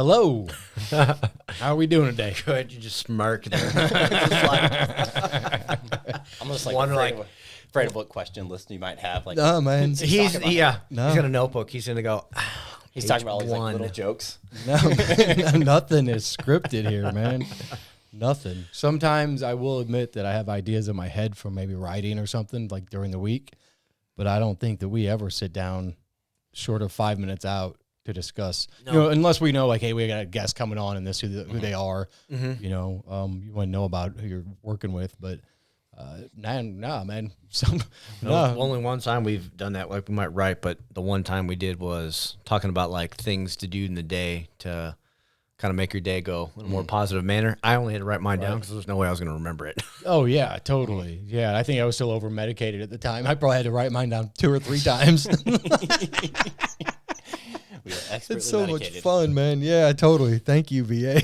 Hello. How are we doing today? Good. You just smirk there. I'm just afraid of what question list you might have. Like, No, man. He's No. got a notebook. He's gonna go. he's talking about all these H1. little jokes. No, nothing is scripted here, man. Nothing. Sometimes I will admit that I have ideas in my head from maybe writing or something like during the week, but I don't think that we ever sit down short of 5 minutes out to discuss, unless we know like, hey, we got a guest coming on and this who they are, you want to know about who you're working with, but nah, man. Only one time we've done that. Like we might write, but the one time we did was talking about like things to do in the day to kind of make your day go in a more positive manner. I only had to write mine down because there's no way I was going to remember it. Oh yeah, totally. Yeah, I think I was still over medicated at the time. I probably had to write mine down 2 or 3 times. It's so much fun, man. Yeah, totally. Thank you, VA.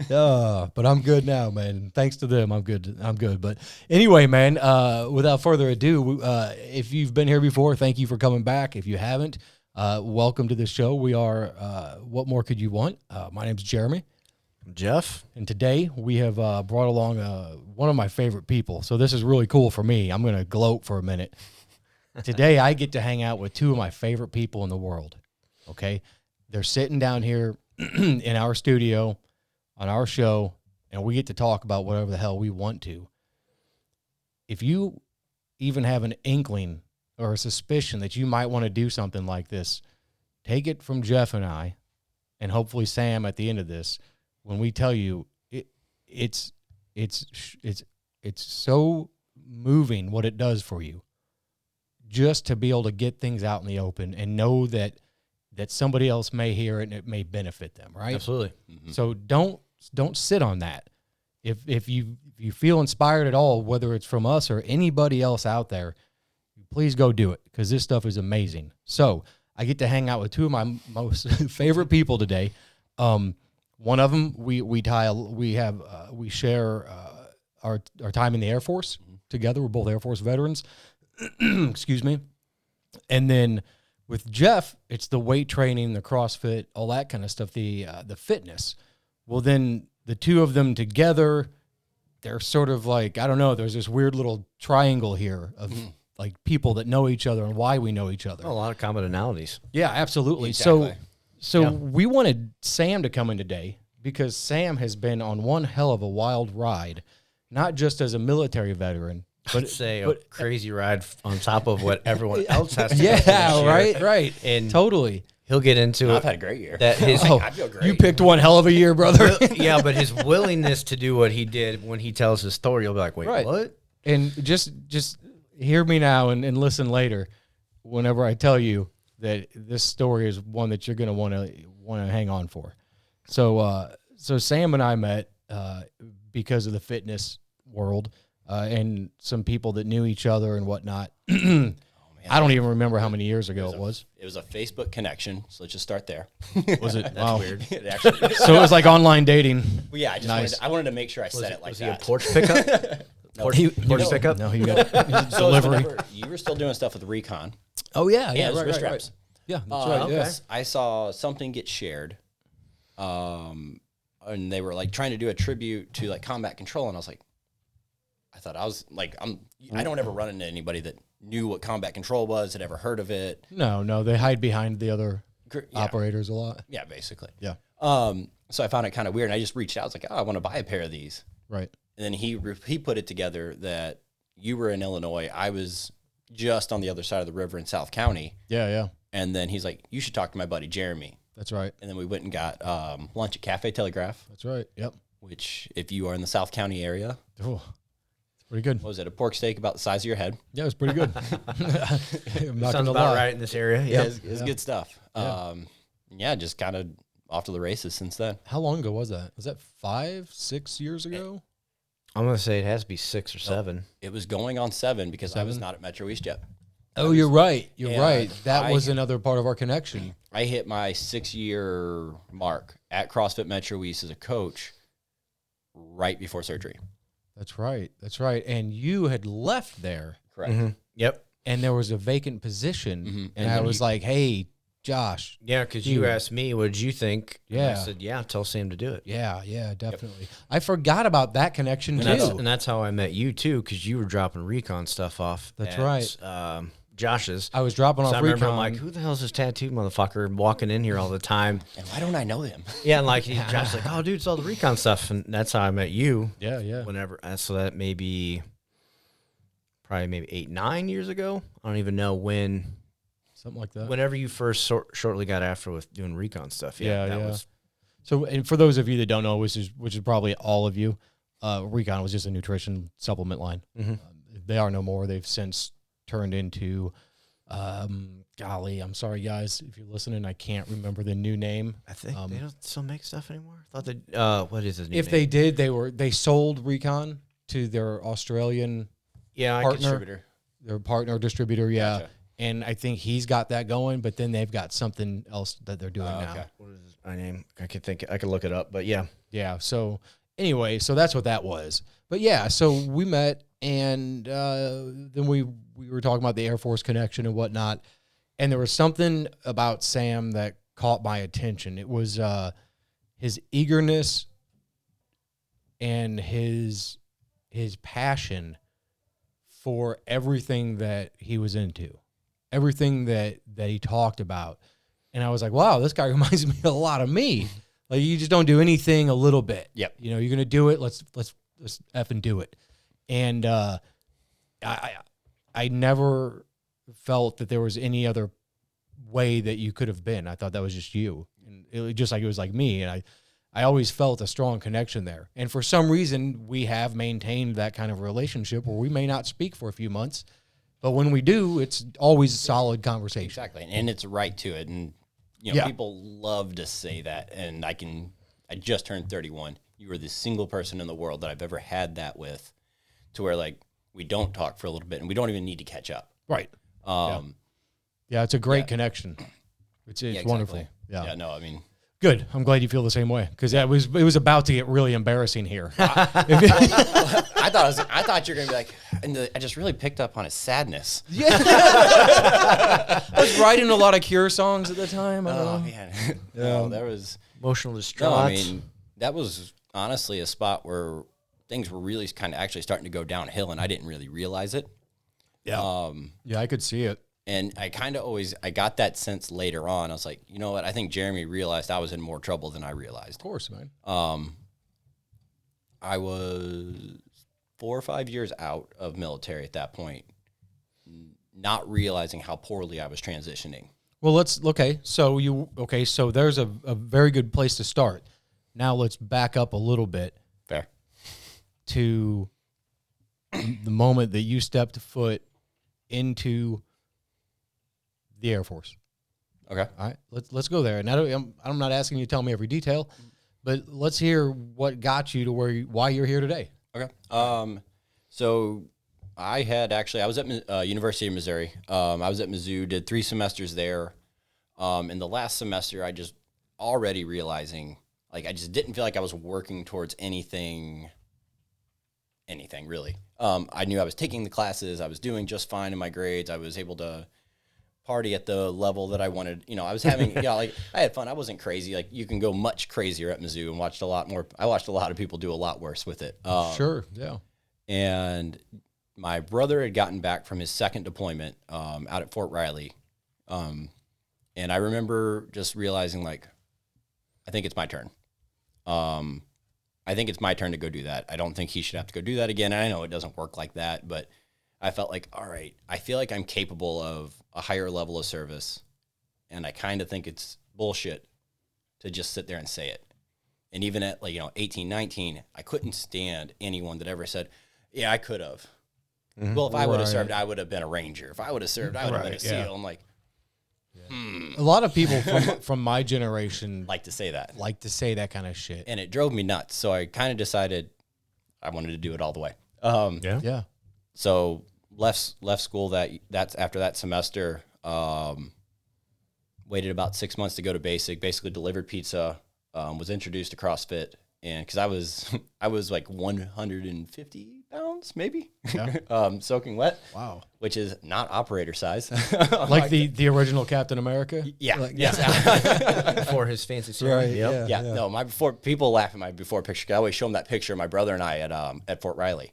But I'm good now, man. Thanks to them, I'm good. But anyway, man, without further ado, if you've been here before, thank you for coming back. If you haven't, welcome to the show. We are What More Could You Want? My name's Jeremy. Jeff. And today we have brought along one of my favorite people. So this is really cool for me. I'm going to gloat for a minute. Today I get to hang out with 2 of my favorite people in the world. Okay, they're sitting down here in our studio on our show, and we get to talk about whatever the hell we want to. If you even have an inkling or a suspicion that you might want to do something like this, take it from Jeff and I, and hopefully Sam at the end of this, when we tell you it's so moving what it does for you, just to be able to get things out in the open and know that somebody else may hear it and it may benefit them, right? Absolutely. Mm-hmm. So don't sit on that. If you feel inspired at all, whether it's from us or anybody else out there, please go do it because this stuff is amazing. So I get to hang out with 2 of my most favorite people today. One of them we share our time in the Air Force together. We're both Air Force veterans. Excuse me. And then with Jeff, it's the weight training, the CrossFit, all that kind of stuff, the fitness. Well, then the 2 of them together, they're sort of like, I don't know, there's this weird little triangle here of like people that know each other and why we know each other. A lot of commonalities. Yeah, absolutely. Exactly. So we wanted Sam to come in today because Sam has been on one hell of a wild ride, not just as a military veteran, but a crazy ride on top of what everyone else has to right. And totally. He'll get into I've it. had a great year. That his, I feel great. You picked one hell of a year, brother. yeah, but his willingness to do what he did when he tells his story, you'll be like, wait, what? And just hear me now and listen later whenever I tell you that this story is one that you're going to want to hang on for. So Sam and I met because of the fitness world. And some people that knew each other and whatnot. I don't even remember how many years ago it was. It was a Facebook connection, so let's just start there. Was it? That's wow. weird. It actually, So it was like online dating. well, yeah, I wanted to make sure I said it like Was that. he a porch pickup? Porch pickup? No, he got So it was delivery. whenever you were still doing stuff with Recon. Oh yeah, Yeah, it was right, wrist right, straps. right. Yeah, that's right. Yeah. I saw something get shared, and they were like trying to do a tribute to like combat control, and I was like, I don't ever run into anybody that knew what combat control was, had ever heard of it. No, they hide behind the other operators a lot. Yeah, basically. Yeah. So I found it kind of weird, and I just reached out. I was like, I want to buy a pair of these. Right. And then he put it together that you were in Illinois. I was just on the other side of the river in South County. Yeah. And then he's like, you should talk to my buddy Jeremy. That's right. And then we went and got lunch at Cafe Telegraph. That's right. Yep. Which, if you are in the South County area, Oh, it's pretty good. what was it, a pork steak about the size of your head? Yeah, it was pretty good. I'm not Sounds gonna about lie. right in this area. Yeah, Yeah. it's good stuff. Yeah. Just kind of off to the races since then. How long ago was that? Was that 5-6 years ago? I'm going to say it has to be 6 or 7. It was going on 7 because I was not at Metro East yet. Oh, you're right. You're Yeah, right. That I- was another part of our connection. I hit my 6-year mark at CrossFit Metro East as a coach right before surgery. That's right. That's right. And you had left there. Correct. Yep. And there was a vacant position. Mhm. And I was like, hey, Josh. Yeah, because you asked me, what did you think? And Yeah. I said, yeah, tell Sam to do it. Yeah, definitely. I forgot about that connection too. And that's how I met you, too, because you were dropping recon stuff off. That's at, right. Josh's. I was dropping So off I remember recon. I'm like, who the hell is this tattooed motherfucker walking in here all the time? And why don't I know him? Yeah, and like Josh's like, oh, dude, it's all the recon stuff. And that's how I met you. Yeah. Whenever. So that probably maybe 8, 9 years ago. I don't even know when. Something like that. Whenever you first shortly got after with doing recon stuff. Yeah, that was. So, and for those of you that don't know, which is probably all of you, Recon was just a nutrition supplement line. Mm-hmm. They are no more. They've since turned into, golly, I'm sorry, guys, if you're listening, I can't remember the new name. I think they don't still make stuff anymore. I thought they. What is his name? If they did, they sold Recon to their Australian partner, their partner distributor. Yeah. Gotcha. And I think he's got that going, but then they've got something else that they're doing now. Okay. What is his name? I can look it up, but yeah. Yeah. So anyway, so that's what that was. But yeah, so we met, and then we were talking about the Air Force connection and whatnot. And there was something about Sam that caught my attention. It was his eagerness and his passion for everything that he was into, everything that he talked about. And I was like, wow, this guy reminds me a lot of me. Like, you just don't do anything a little bit. Yep. You know, you're going to do it. Let's effing do it. And I never felt that there was any other way that you could have been. I thought that was just you. And it was like me. And I always felt a strong connection there. And for some reason, we have maintained that kind of relationship where we may not speak for a few months, but when we do, it's always a solid conversation. Exactly. And it's right to it. And, people love to say that. And I just turned 31. You are the single person in the world that I've ever had that with, to where, like, we don't talk for a little bit and we don't even need to catch up. Right. Yeah, it's a great connection. It's exactly. wonderful. Yeah, no, I mean, good. I'm glad you feel the same way, because it was about to get really embarrassing here. I thought you were gonna be like, and I just really picked up on his sadness. Yeah, I was writing a lot of Cure songs at the time. I don't know. Man, no, there was Emotional distraught. no. I mean, that was honestly a spot where things were really kind of actually starting to go downhill, and I didn't really realize it. Yeah, yeah, I could see it. And I kind of I got that sense later on. I was like, you know what? I think Jeremy realized I was in more trouble than I realized. Of course, man. I was 4 or 5 years out of military at that point, not realizing how poorly I was transitioning. Well, so there's a very good place to start. Now let's back up a little bit Fair. to the moment that you stepped foot into the Air Force. Okay. All right, let's go there. And I'm not asking you to tell me every detail, but let's hear what got you to why you're here today. Okay. So I was at University of Missouri. I was at Mizzou, did 3 semesters there. In the last semester, I just already realizing, like, I just didn't feel like I was working towards anything really. I knew I was taking the classes. I was doing just fine in my grades. I was able to party at the level that I wanted. I was having, I had fun. I wasn't crazy. Like, you can go much crazier at Mizzou, and watched a lot more. I watched a lot of people do a lot worse with it. Sure. Yeah. And my brother had gotten back from his second deployment out at Fort Riley. And I remember just realizing, like, I think it's my turn. I think it's my turn to go do that. I don't think he should have to go do that again. And I know it doesn't work like that, but I felt like, all right, I feel like I'm capable of a higher level of service. And I kind of think it's bullshit to just sit there and say it. And even at 18, 19, I couldn't stand anyone that ever said, yeah, I could have. Mm-hmm. Well, if I would have served, I would have been a Ranger. If I would have served, I would have been a SEAL. I'm like, A lot of people from my generation like to say that. Like to say that kind of shit. And it drove me nuts. So I kind of decided I wanted to do it all the way. Yeah. So left school that's after that semester. Waited about 6 months to go to basic. Basically delivered pizza. Was introduced to CrossFit, and because I was like 150 pounds pounds, maybe, Yeah. soaking wet. Wow. Which is not operator size. Like the original Captain America? Yeah. Like, Yes. Before his fancy serum. Right. Yep. Yeah. No, my before, people laugh at my before picture. I always show them that picture of my brother and I at Fort Riley.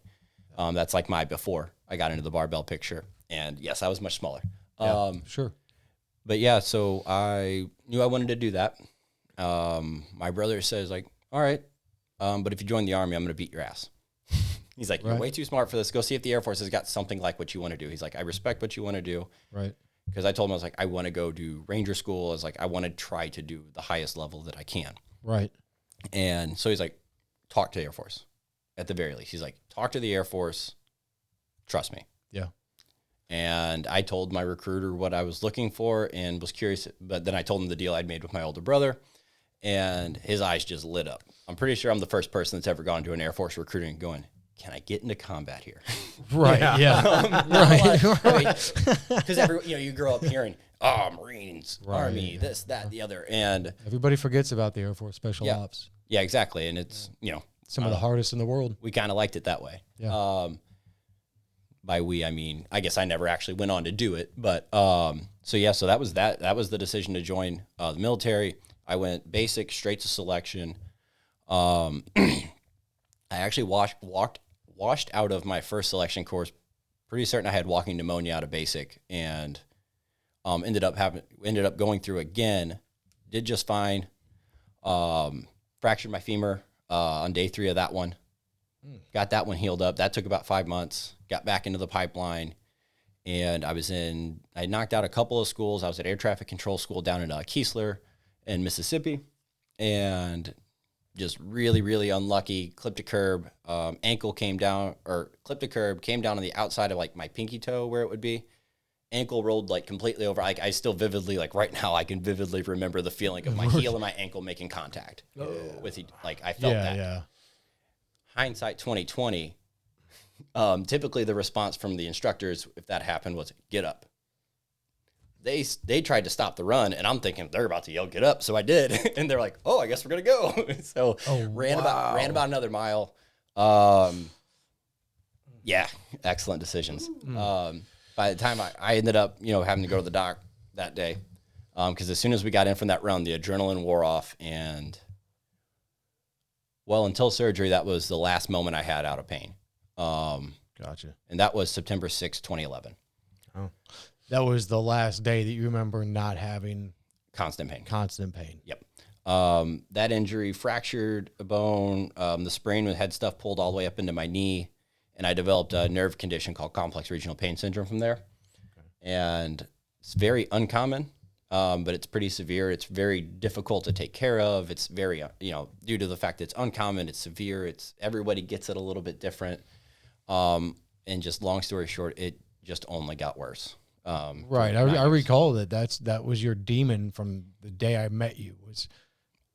That's like my before I got into the barbell picture. And yes, I was much smaller. Yeah, sure. But yeah, so I knew I wanted to do that. My brother says like, all right, but if you join the Army, I'm going to beat your ass. He's like, you're way too smart for this. Go see if the Air Force has got something like what you want to do. He's like, I respect what you want to do. Right. Because I told him, I was like, I want to go do Ranger school. I was like, I want to try to do the highest level that I can. Right. And so he's like, talk to the Air Force at the very least. He's like, talk to the Air Force. Trust me. Yeah. And I told my recruiter what I was looking for and was curious. But then I told him the deal I'd made with my older brother, and his eyes just lit up. I'm pretty sure I'm the first person that's ever gone to an Air Force recruiting going, can I get into combat here? Right. Yeah. Right. Because you grow up hearing, Marines, Army, this, that, the other. And everybody forgets about the Air Force Special Ops. Yeah, exactly. And it's, some of the hardest in the world. We kind of liked it that way. Yeah. By we, I mean, I guess I never actually went on to do it. But so that was that. That was the decision to join the military. I went basic straight to selection. I actually washed out of my first selection course. Pretty certain I had walking pneumonia out of basic, and ended up going through again. Did just fine. Fractured my femur on day 3 of that one. Got that one healed up. That took about 5 months. Got back into the pipeline, and I knocked out a couple of schools. I was at air traffic control school down in Keesler in Mississippi, and just really, really unlucky. Clipped a curb, ankle came down, or clipped a curb, came down on the outside of like my pinky toe where it would be. Ankle rolled like completely over. I still vividly, like right now, I can vividly remember the feeling of my heel and my ankle making contact with like I felt that. Yeah. Hindsight 2020. Typically the response from the instructors, if that happened, was get up. They tried to stop the run, and I'm thinking they're about to yell get up, so I did, and they're like, oh, I guess we're gonna go. So ran about another mile. Yeah, excellent decisions. By the time I ended up having to go to the doc that day, because as soon as we got in from that run, the adrenaline wore off, and until surgery, that was the last moment I had out of pain. Gotcha. And that was September 6, 2011. Oh. That was the last day that you remember not having constant pain. Yep. That injury fractured a bone. The sprain had stuff pulled all the way up into my knee, and I developed a nerve condition called complex regional pain syndrome from there. Okay. And it's very uncommon, but it's pretty severe. It's very difficult to take care of. It's very, due to the fact that it's uncommon, it's severe. Everybody gets it a little bit different. And just long story short, it just only got worse. Right. I recall that was your demon from the day I met you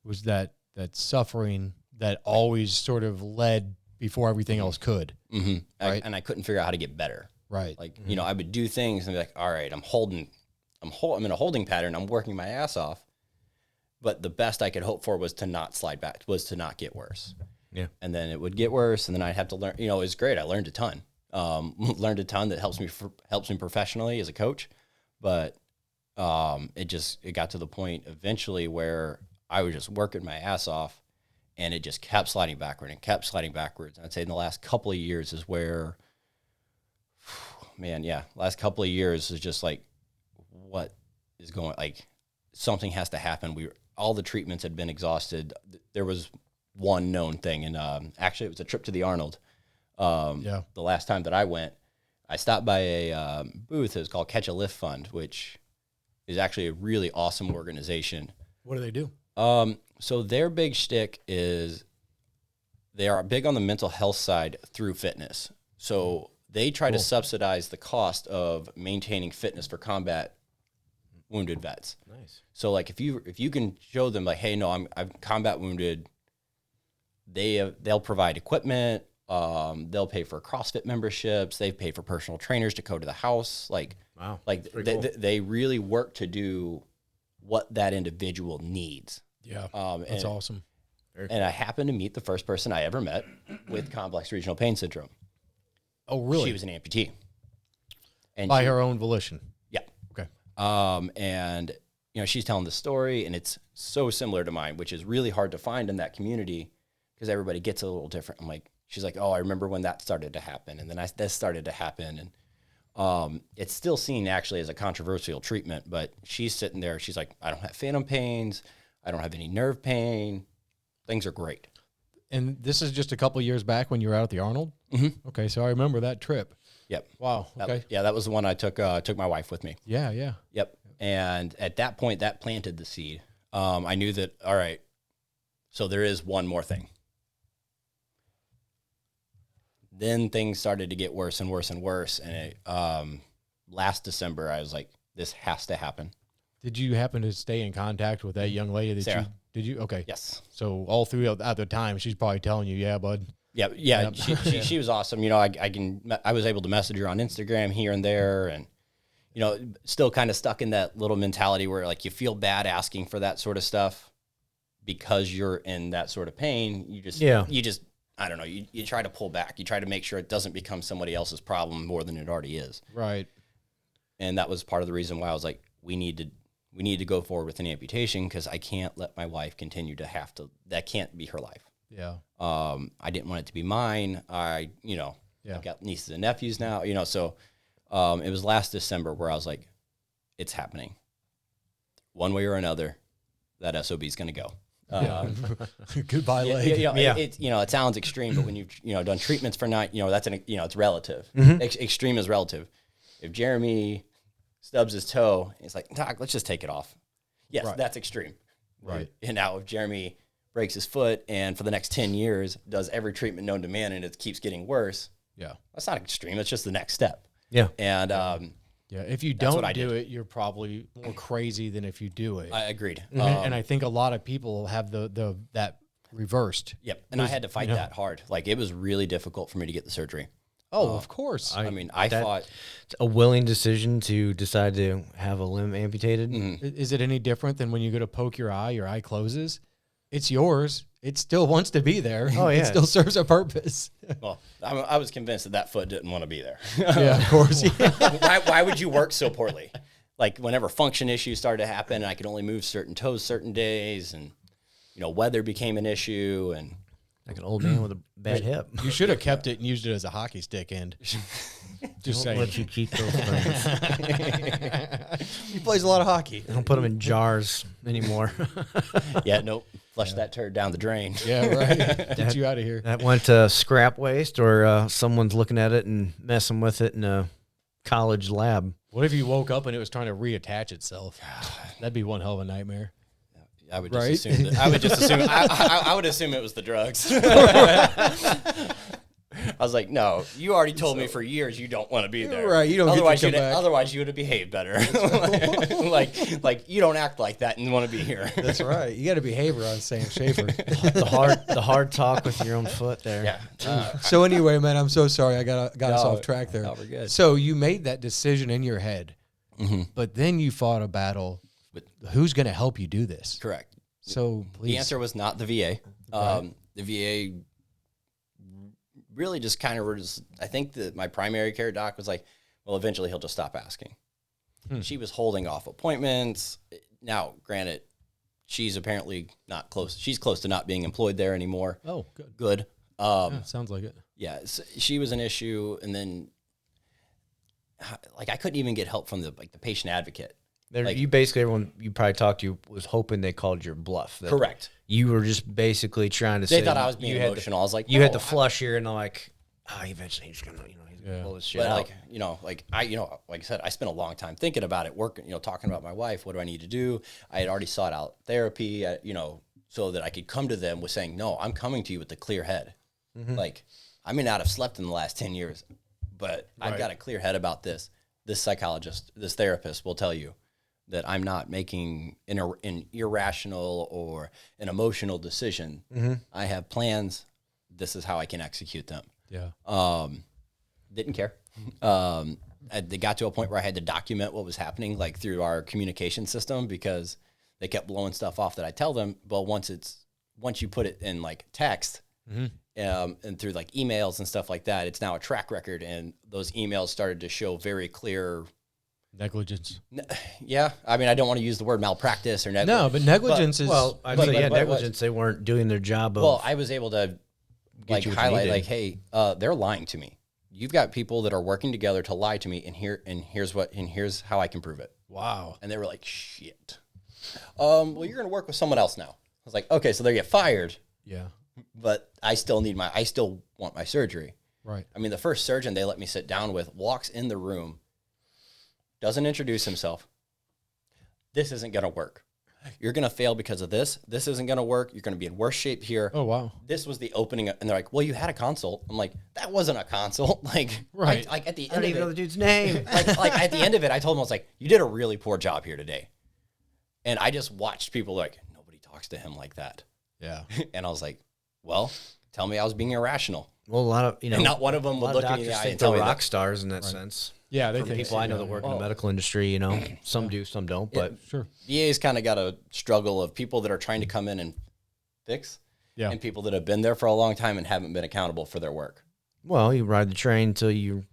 was that suffering that always sort of led before everything else could. Mm-hmm. Right. And I couldn't figure out how to get better. Right. Like, I would do things and be like, all right, I'm in a holding pattern. I'm working my ass off. But the best I could hope for was to not slide back, was to not get worse. Yeah. And then it would get worse, and then I'd have to learn. It was great. I learned a ton. Learned a ton that helps me professionally as a coach. But it got to the point eventually where I was just working my ass off, and it just kept sliding backward and kept sliding backwards. And I'd say in the last couple of years is where, last couple of years is just like, what is going, like something has to happen. All the treatments had been exhausted. There was one known thing. And actually it was a trip to the Arnold. The last time that I went, I stopped by a booth. It was called Catch a Lift Fund, which is actually a really awesome organization. What do they do? So their big shtick is they are big on the mental health side through fitness. So they try to subsidize the cost of maintaining fitness for combat wounded vets. Nice. So like if you can show them like, hey, no, I'm combat wounded, they'll provide equipment. They'll pay for CrossFit memberships. They pay for personal trainers to go to the house. Like, wow, like they really work to do what that individual needs. Yeah, that's awesome. And I happened to meet the first person I ever met with complex regional pain syndrome. Oh, really? She was an amputee. And By her own volition. Yeah. Okay. And, you know, she's telling the story, and it's so similar to mine, which is really hard to find in that community because everybody gets a little different. I'm like, she's like, oh, I remember when that started to happen, and then this started to happen. And it's still seen actually as a controversial treatment, but she's sitting there. She's like, I don't have phantom pains. I don't have any nerve pain. Things are great. And this is just a couple years back when you were out at the Arnold? Mm-hmm. Okay, so I remember that trip. Yep. Wow, okay. That was the one I took my wife with me. Yeah, yeah. Yep. And at that point, that planted the seed. I knew that, all right, so there is one more thing. Then things started to get worse and worse and worse. And last December, I was like, this has to happen. Did you happen to stay in contact with that young lady? Sarah. Did you? Okay. Yes. So all through at the time, she's probably telling you, yeah, bud. Yeah. Yep. She was awesome. You know, I was able to message her on Instagram here and there, and, you know, still kind of stuck in that little mentality where like you feel bad asking for that sort of stuff because you're in that sort of pain. You just, I don't know, you try to pull back. You try to make sure it doesn't become somebody else's problem more than it already is. Right. And that was part of the reason why I was like, we need to go forward with an amputation because I can't let my wife continue to have to, that can't be her life. Yeah. I didn't want it to be mine. I've got nieces and nephews now, you know, so it was last December where I was like, it's happening. One way or another, that SOB is going to go. Goodbye, leg. It sounds extreme, but when you've done treatments for night, it's relative. Mm-hmm. Extreme is relative. If Jeremy stubs his toe, it's like, Doc, let's just take it off. Yes, Right. That's extreme. Right. And now if Jeremy breaks his foot and for the next 10 years does every treatment known to man and it keeps getting worse, Yeah. that's not extreme. It's just the next step. Yeah. And Yeah. If you That's what don't I do did. it, you're probably more crazy than if you do it. I agreed. And I think a lot of people have that reversed. Yep. And I had to fight that hard. Like, it was really difficult for me to get the surgery. Oh, of course. I fought. It's a willing decision to decide to have a limb amputated. Is it any different than when you go to poke your eye closes? It's yours. It still wants to be there. Oh, yeah. It still serves a purpose. Well, I was convinced that foot didn't want to be there. Yeah, of course. Why would you work so poorly? Like, whenever function issues started to happen, and I could only move certain toes certain days, and, you know, weather became an issue, and Like an old man with a bad hip. You should have kept it and used it as a hockey stick end. Just saying. Let you keep those things. He plays a lot of hockey. Don't put them in jars anymore. yeah, nope. Flush that turd down the drain. Yeah, right. Get you out of here. That went to scrap waste, or someone's looking at it and messing with it in a college lab. What if you woke up and it was trying to reattach itself? That'd be one hell of a nightmare. I would just Right? assume that. I would just assume. I would assume it was the drugs. I was like, no, you already told me for years you don't want to be there. Right, you don't get to Otherwise, come back. otherwise you would have behaved better. like you don't act like that and want to be here. That's right. You got to behave around Sam Schaefer. The hard talk with your own foot there. Yeah. So anyway, man, I'm so sorry. I got us off track there. no, we're good. So you made that decision in your head, but then you fought a battle. Who's going to help you do this? Correct. So please. The answer was not the VA. The VA really just kind of was, I think that my primary care doc was like, well, eventually he'll just stop asking. She was holding off appointments. Now, granted, she's apparently not close. She's close to not being employed there anymore. Oh, good. Good. Yeah, sounds like it. Yeah, she was an issue. And then, like, I couldn't even get help from the patient advocate. You basically, everyone you probably talked to was hoping they called your bluff. That Correct. You were just basically trying to say. They thought I was being emotional. I was like, you had the flush here, and I'm like, eventually he's gonna, he's gonna pull this shit But out. like I said, I spent a long time thinking about it, working, talking about my wife. What do I need to do? I had already sought out therapy, so that I could come to them with saying, no, I'm coming to you with a clear head. Like, I may not have slept in the last 10 years, but I've got a clear head about this. This psychologist, this therapist will tell you that I'm not making an irrational or an emotional decision. I have plans. This is how I can execute them. Yeah. Didn't care. They got to a point where I had to document what was happening, like through our communication system, because they kept blowing stuff off that I tell them. But once you put it in like text, And through like emails and stuff like that, it's now a track record. And those emails started to show very clear negligence. Yeah. I mean, I don't want to use the word malpractice or negligence. No, but negligence is... Well, I'd say, negligence. They weren't doing their job of... Well, I was able to like highlight, like, hey, they're lying to me. You've got people that are working together to lie to me, and here's how I can prove it. Wow. And they were like, shit. Well, you're going to work with someone else now. I was like, okay, so they get fired. Yeah. But I still want my surgery. Right. I mean, the first surgeon they let me sit down with walks in the room, doesn't introduce himself. This isn't going to work. You're going to fail because of this. This isn't going to work. You're going to be in worse shape here. Oh, wow. This was the opening. And they're like, well, you had a consult. I'm like, that wasn't a consult. Like, right. Like at the I end don't of even it, know the dude's name. like at the end of it, I told him, I was like, you did a really poor job here today. And I just watched people like, nobody talks to him like that. Yeah. And I was like, well, tell me I was being irrational. Well, a lot of, And not one of them would look me in the eye and tell they're me rock that. stars in that sense. Yeah, they From think people I know that work in the medical industry, some do, some don't. But sure. VA's kind of got a struggle of people that are trying to come in and fix, and people that have been there for a long time and haven't been accountable for their work. Well, you ride the train till you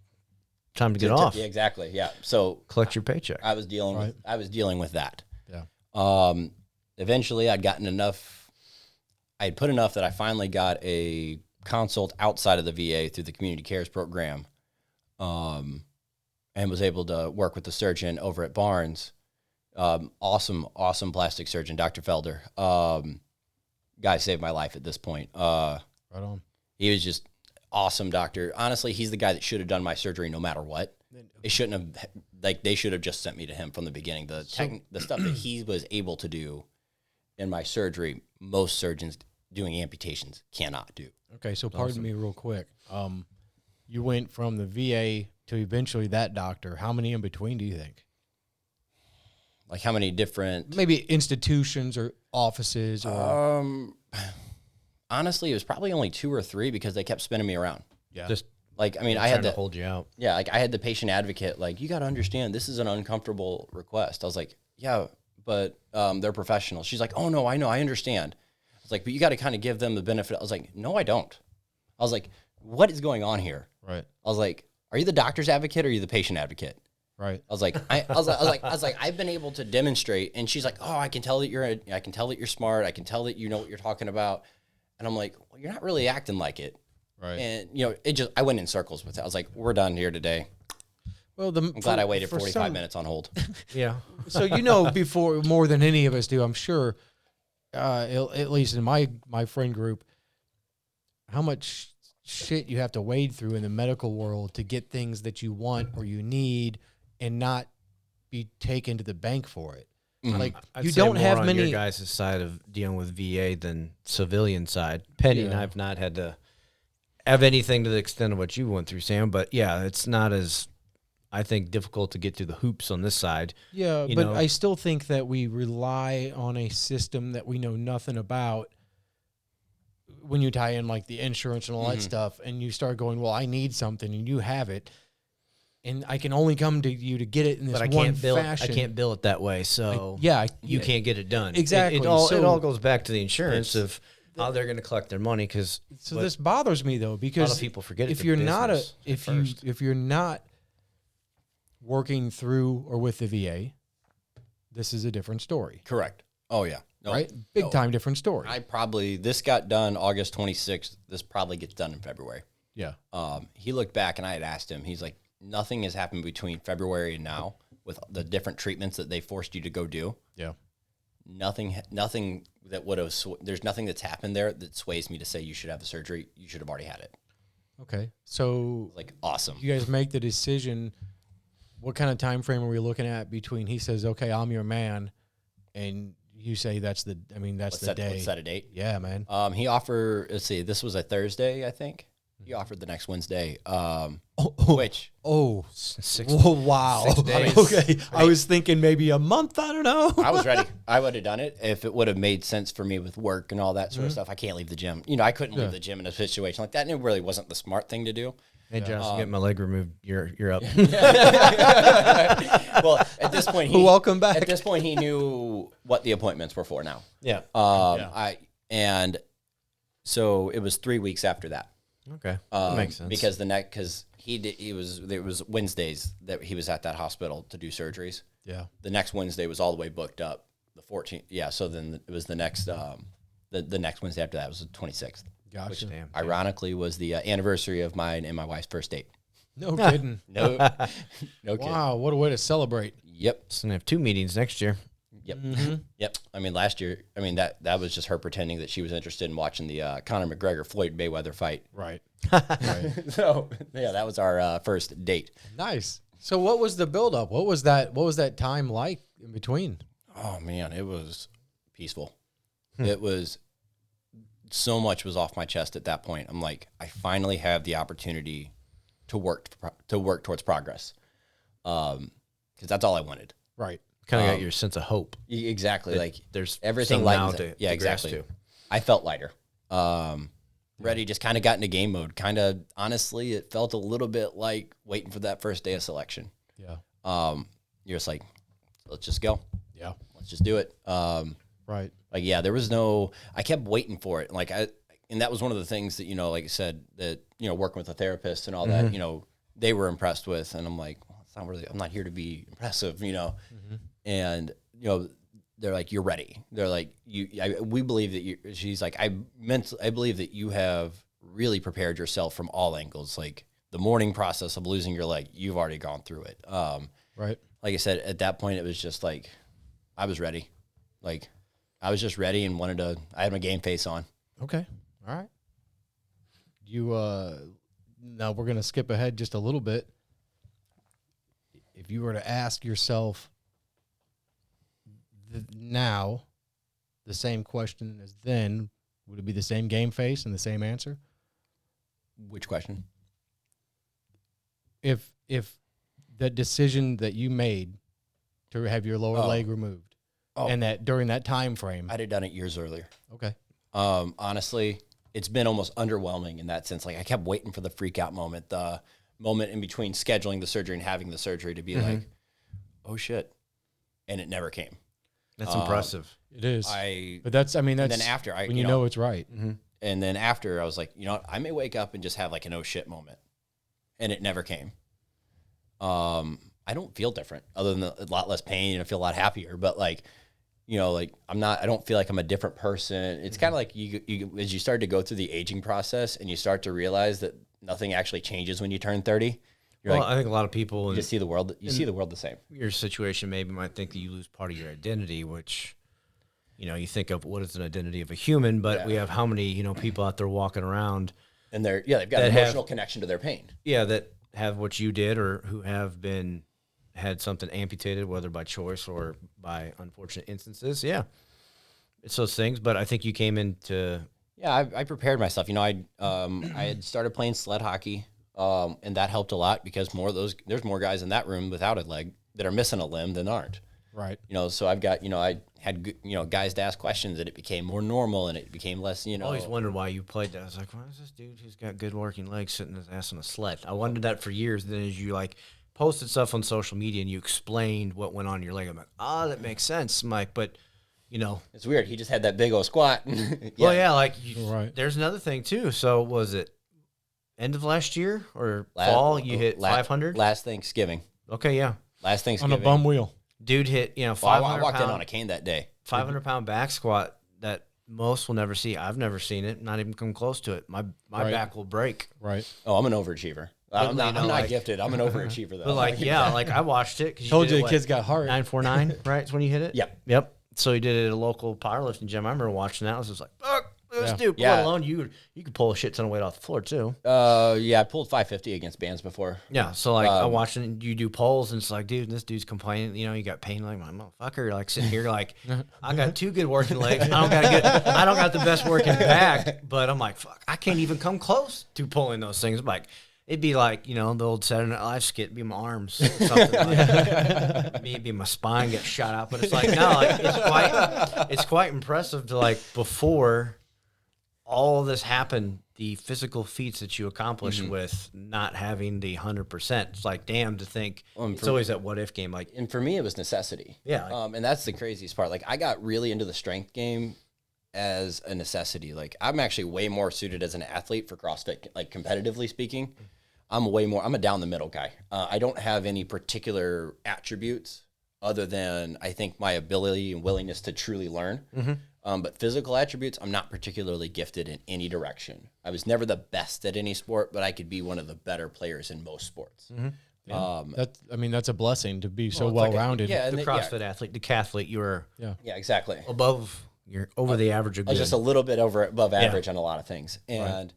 time to get off. Yeah, exactly. Yeah. So collect your paycheck. I was dealing with that. Yeah. Eventually I'd gotten enough. I had put enough that I finally got a consult outside of the VA through the community cares program. And was able to work with the surgeon over at Barnes. Awesome plastic surgeon, Dr. Felder. Guy saved my life at this point. Right on. He was just awesome doctor. Honestly, he's the guy that should have done my surgery no matter what. It shouldn't have, they should have just sent me to him from the beginning. The stuff that he was able to do in my surgery, most surgeons doing amputations cannot do. Okay, so pardon me real quick. You went from the VA to eventually that doctor. How many in between do you think? Like how many different... Maybe institutions or offices or... Honestly, it was probably only 2 or 3 because they kept spinning me around. Yeah. Just like, I mean, I had to hold you out. Yeah, like I had the patient advocate, like, you got to understand, this is an uncomfortable request. I was like, yeah, but they're professionals. She's like, oh, no, I know, I understand. I was like, but you got to kind of give them the benefit. I was like, no, I don't. I was like, what is going on here? Right. I was like, are you the doctor's advocate or are you the patient advocate? Right. I was like, I've been able to demonstrate, and she's like, oh, I can tell that you're smart. I can tell that you know what you're talking about. And I'm like, well, you're not really acting like it. Right. And I went in circles with it. I was like, we're done here today. Well, I'm glad I waited 45 minutes on hold. Yeah. So before more than any of us do, I'm sure, at least in my friend group, how much shit you have to wade through in the medical world to get things that you want or you need and not be taken to the bank for it. Mm-hmm. Like I'd you say don't more have on many your guys' side of dealing with VA than civilian side. Penny and I've not had to have anything to the extent of what you went through, Sam. But yeah, it's not as, I think, difficult to get through the hoops on this side. Yeah, but I still think that we rely on a system that we know nothing about when you tie in like the insurance and all that stuff, and you start going, well, I need something, and you have it, and I can only come to you to get it in this one fashion. I can't bill it that way, so you can't get it done. Exactly. It all goes back to the insurance of how they're going to collect their money. Because this bothers me though, because a lot of people forget if you're not working through or with the VA, this is a different story. Correct. Oh yeah. No, right? Big time different story. This got done August 26th. This probably gets done in February. Yeah. He looked back and I had asked him, he's like, nothing has happened between February and now with the different treatments that they forced you to go do. Yeah. Nothing that would have, there's nothing that's happened there that sways me to say you should have the surgery. You should have already had it. Okay. So like, awesome. You guys make the decision. What kind of time frame are we looking at between he says, okay, I'm your man, and you say that's the day. Let's set a date. Yeah, man. He offered, let's see, this was a Thursday, I think. He offered the next Wednesday, which... Oh, 6 wow. 6 days. Okay, I was thinking maybe a month, I don't know. I was ready. I would have done it if it would have made sense for me with work and all that sort of stuff. I can't leave the gym. I couldn't leave the gym in a situation like that, and it really wasn't the smart thing to do. Hey, Josh, get my leg removed. You're up. Well, at this point, welcome back. At this point, he knew what the appointments were for now. Yeah. And So it was 3 weeks after that. Okay, that makes sense. Because it was Wednesdays that he was at that hospital to do surgeries. Yeah. The next Wednesday was all the way booked up. The 14th. Yeah. So then it was the next the next Wednesday after that was the 26th. Gotcha. Which ironically was the anniversary of mine and my wife's first date. No kidding. No kidding. Wow, what a way to celebrate. Yep. So we have 2 meetings next year. Yep. Yep. I mean, last year, that was just her pretending that she was interested in watching the Conor McGregor Floyd Mayweather fight. Right. So yeah, that was our first date. Nice. So what was the buildup? What was that time like in between? Oh man, it was peaceful. It was so much was off my chest at that point. I'm like, I finally have the opportunity to work towards progress. Because that's all I wanted. Right. Kind of got your sense of hope. Exactly. Like There's everything some now lightens. to Yeah, progress exactly. to. I felt lighter. Ready, just kind of got into game mode. Kind of, honestly, it felt a little bit like waiting for that first day of selection. Yeah. You're just like, let's just go. Yeah. Let's just do it. Right. Like, yeah, there was I kept waiting for it. Like, and that was one of the things that, like I said, that, working with a therapist and all that, they were impressed with. And I'm like, well, it's not really, I'm not here to be impressive, And, they're like, you're ready. They're like, we believe that she's like, I believe that you have really prepared yourself from all angles. Like the mourning process of losing your leg, you've already gone through it. Right. Like I said, at that point, it was just like, I was ready. Like I was just ready and I had my game face on. Okay. All right. Now we're going to skip ahead just a little bit. If you were to ask yourself now the same question as then, would it be the same game face and the same answer? Which question? If that decision that you made to have your lower leg removed and that during that time frame, I'd have done it years earlier. Okay. Honestly, it's been almost underwhelming in that sense. Like I kept waiting for the freak out moment, the moment in between scheduling the surgery and having the surgery to be like, oh shit. And it never came. That's impressive. It is. But that's and then after when you know it's right. And then after I was like, I may wake up and just have like an oh shit moment. And it never came. I don't feel different other than a lot less pain and I feel a lot happier, but like, like I don't feel like I'm a different person. It's kind of like you, as you start to go through the aging process and you start to realize that nothing actually changes when you turn 30. I think a lot of people just see the world. You see the world the same. Your situation maybe might think that you lose part of your identity, which, you think of what is an identity of a human, but we have how many, people out there walking around. And they've got an emotional connection to their pain. Yeah, that have what you did or who have had something amputated, whether by choice or by unfortunate instances. Yeah, it's those things. But I think you came into... Yeah, I prepared myself. I had started playing sled hockey. And that helped a lot because there's more guys in that room without a leg that are missing a limb than aren't. Right. So I've got, I had, guys to ask questions and it became more normal and it became less, I always wondered why you played that. I was like, why is this dude who's got good working legs sitting his ass on a sled? I wondered that for years. And then as you posted stuff on social media and you explained what went on in your leg, I'm like, that makes sense, Mike. But, it's weird. He just had that big old squat. Well, yeah, right. There's another thing too. So was it end of last year or fall? You hit 500 last Thanksgiving. Okay, yeah. Last Thanksgiving on a bum wheel. Dude hit 500. I walked in on a cane that day. 500-pound back squat that most will never see. I've never seen it. Not even come close to it. My back will break. Right. Oh, I'm an overachiever. I'm not gifted. I'm an overachiever though. But I watched it. Told you the kid's got heart. 949, right? It's when you hit it. Yep. So he did it at a local powerlifting gym. I remember watching that. I was just like, fuck. This dude, yeah. Let alone you could pull a shit ton of weight off the floor too. I pulled 550 against bands before. Yeah, so I watched you do pulls, and it's like, dude, this dude's complaining. You got pain. Like, my motherfucker, sitting here, I got 2 good working legs. I don't got the best working back, but I'm like, fuck, I can't even come close to pulling those things. I'm like, it'd be like, the old Saturday Night Live skit, it'd be my arms, something like me, it'd be my spine get shot out. But it's like, no, it's quite impressive to before all of this happened, the physical feats that you accomplish with not having the 100%. It's like, damn, to think it's always that what if game. And for me, it was necessity. Yeah. And that's the craziest part. I got really into the strength game as a necessity. Like I'm actually way more suited as an athlete for CrossFit, like competitively speaking. I'm a down the middle guy. I don't have any particular attributes other than I think my ability and willingness to truly learn. But physical attributes, I'm not particularly gifted in any direction. I was never the best at any sport, but I could be one of the better players in most sports. Yeah. That's a blessing to be so Well, it's well-rounded. The CrossFit athlete, decathlete, you were yeah, exactly. you're over the average of I was good. just a little bit above average on a lot of things. And,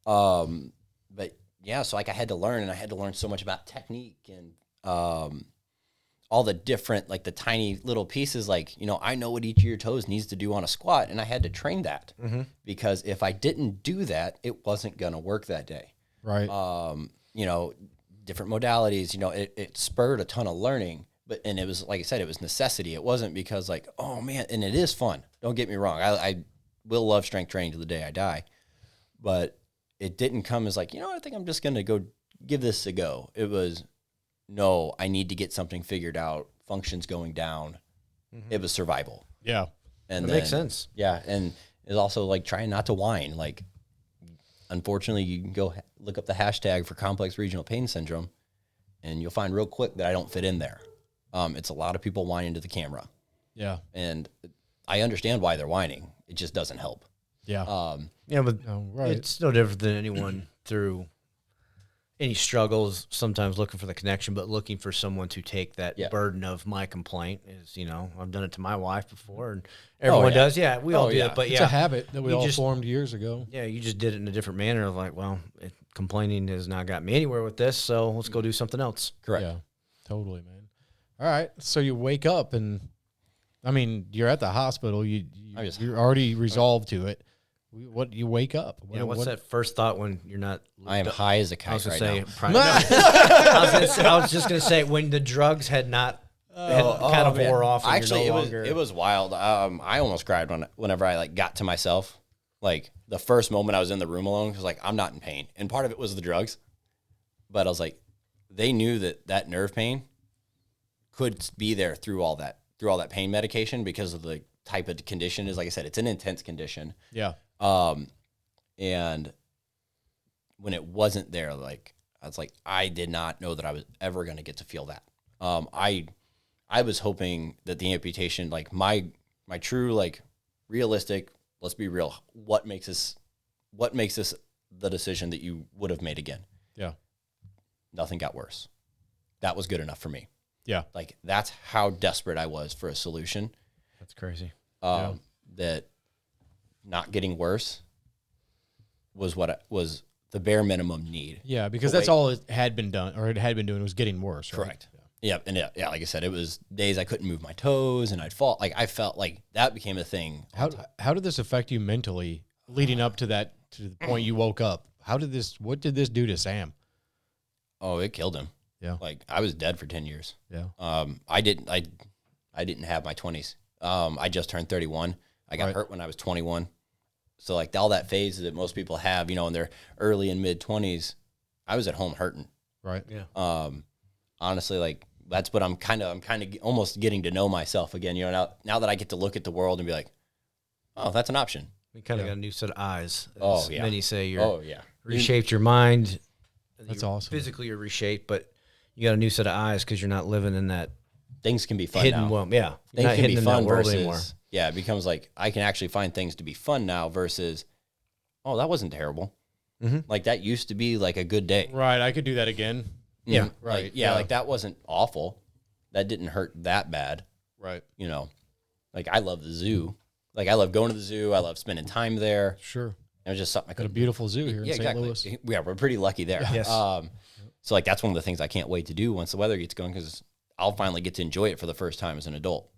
but yeah, so like I had to learn, and I had to learn so much about technique and, all the different, like the tiny little pieces, like, I know what each of your toes needs to do on a squat, and I had to train that because if I didn't do that, it wasn't going to work that day. Right. Different modalities, it spurred a ton of learning, and it was, like I said, it was necessity. It wasn't because like, oh man, and it is fun. Don't get me wrong. I will love strength training to the day I die, but it didn't come as like, I think I'm just going to go give this a go. It was, no, I need to get something figured out. Functions going down. It was survival. Yeah. And that makes sense. Yeah. And it's also like trying not to whine. Like, unfortunately, you can go look up the hashtag for complex regional pain syndrome, and you'll find real quick that I don't fit in there. It's a lot of people whining to the camera. Yeah. And I understand why they're whining. It just doesn't help. Yeah. But right. it's no different than anyone through any struggles, sometimes looking for the connection, but looking for someone to take that burden of my complaint is, I've done it to my wife before, and everyone does. Yeah, we all do it, but it's a habit that we all formed years ago. Yeah, you just did it in a different manner of like, well, complaining has not got me anywhere with this, so let's go do something else. Correct. Yeah, totally, man. All right, so you wake up and, you're at the hospital. You're already resolved to it. What you wake up? What's that first thought when you're not? I am high as a kite now. I was just gonna say when the drugs had not kind of wore off. And Actually, you're it was wild. I almost cried whenever I got to myself. Like the first moment I was in the room alone, because like I'm not in pain, and part of it was the drugs, but I was like, they knew that nerve pain could be there through all that pain medication because of the type of condition is. Like I said, it's an intense condition. Yeah. And when it wasn't there, like I was like, I did not know that I was ever going to get to feel that. I was hoping that the amputation, like my true, like realistic, let's be real. What makes this the decision that you would have made again? Yeah. Nothing got worse. That was good enough for me. Yeah. Like that's how desperate I was for a solution. That's crazy. That not getting worse was was the bare minimum need. Yeah, because that's all it had been done, or it had been doing was getting worse. Right? Correct. Yeah. And like I said, it was days I couldn't move my toes, and I'd fall. Like I felt like that became a thing. How did this affect you mentally leading up to the point you woke up? What did this do to Sam? Oh, it killed him. Yeah. Like I was dead for 10 years. Yeah. I didn't have my 20s. I just turned 31. I got hurt when I was 21. So like all that phase that most people have, in their early and mid 20s, I was at home hurting. Right. Yeah. Honestly, like that's what I'm kind of almost getting to know myself again. Now that I get to look at the world and be like, oh, that's an option. We kind of got a new set of eyes. Oh yeah. Many say reshaped your mind. That's awesome. Physically you're reshaped, but you got a new set of eyes because you're not living in that things can be fun hidden now. World. Yeah. Things can be fun versus anymore. Yeah, it becomes like I can actually find things to be fun now versus, oh, that wasn't terrible. Like that used to be like a good day. Right, I could do that again. Yeah, right. Like that wasn't awful. That didn't hurt that bad. Right. Like I love the zoo. Like I love going to the zoo. I love spending time there. Sure. It was just something I Got a could. beautiful zoo here in St. exactly. Louis. Yeah, we're pretty lucky there. Yes. So like that's one of the things I can't wait to do once the weather gets going because I'll finally get to enjoy it for the first time as an adult.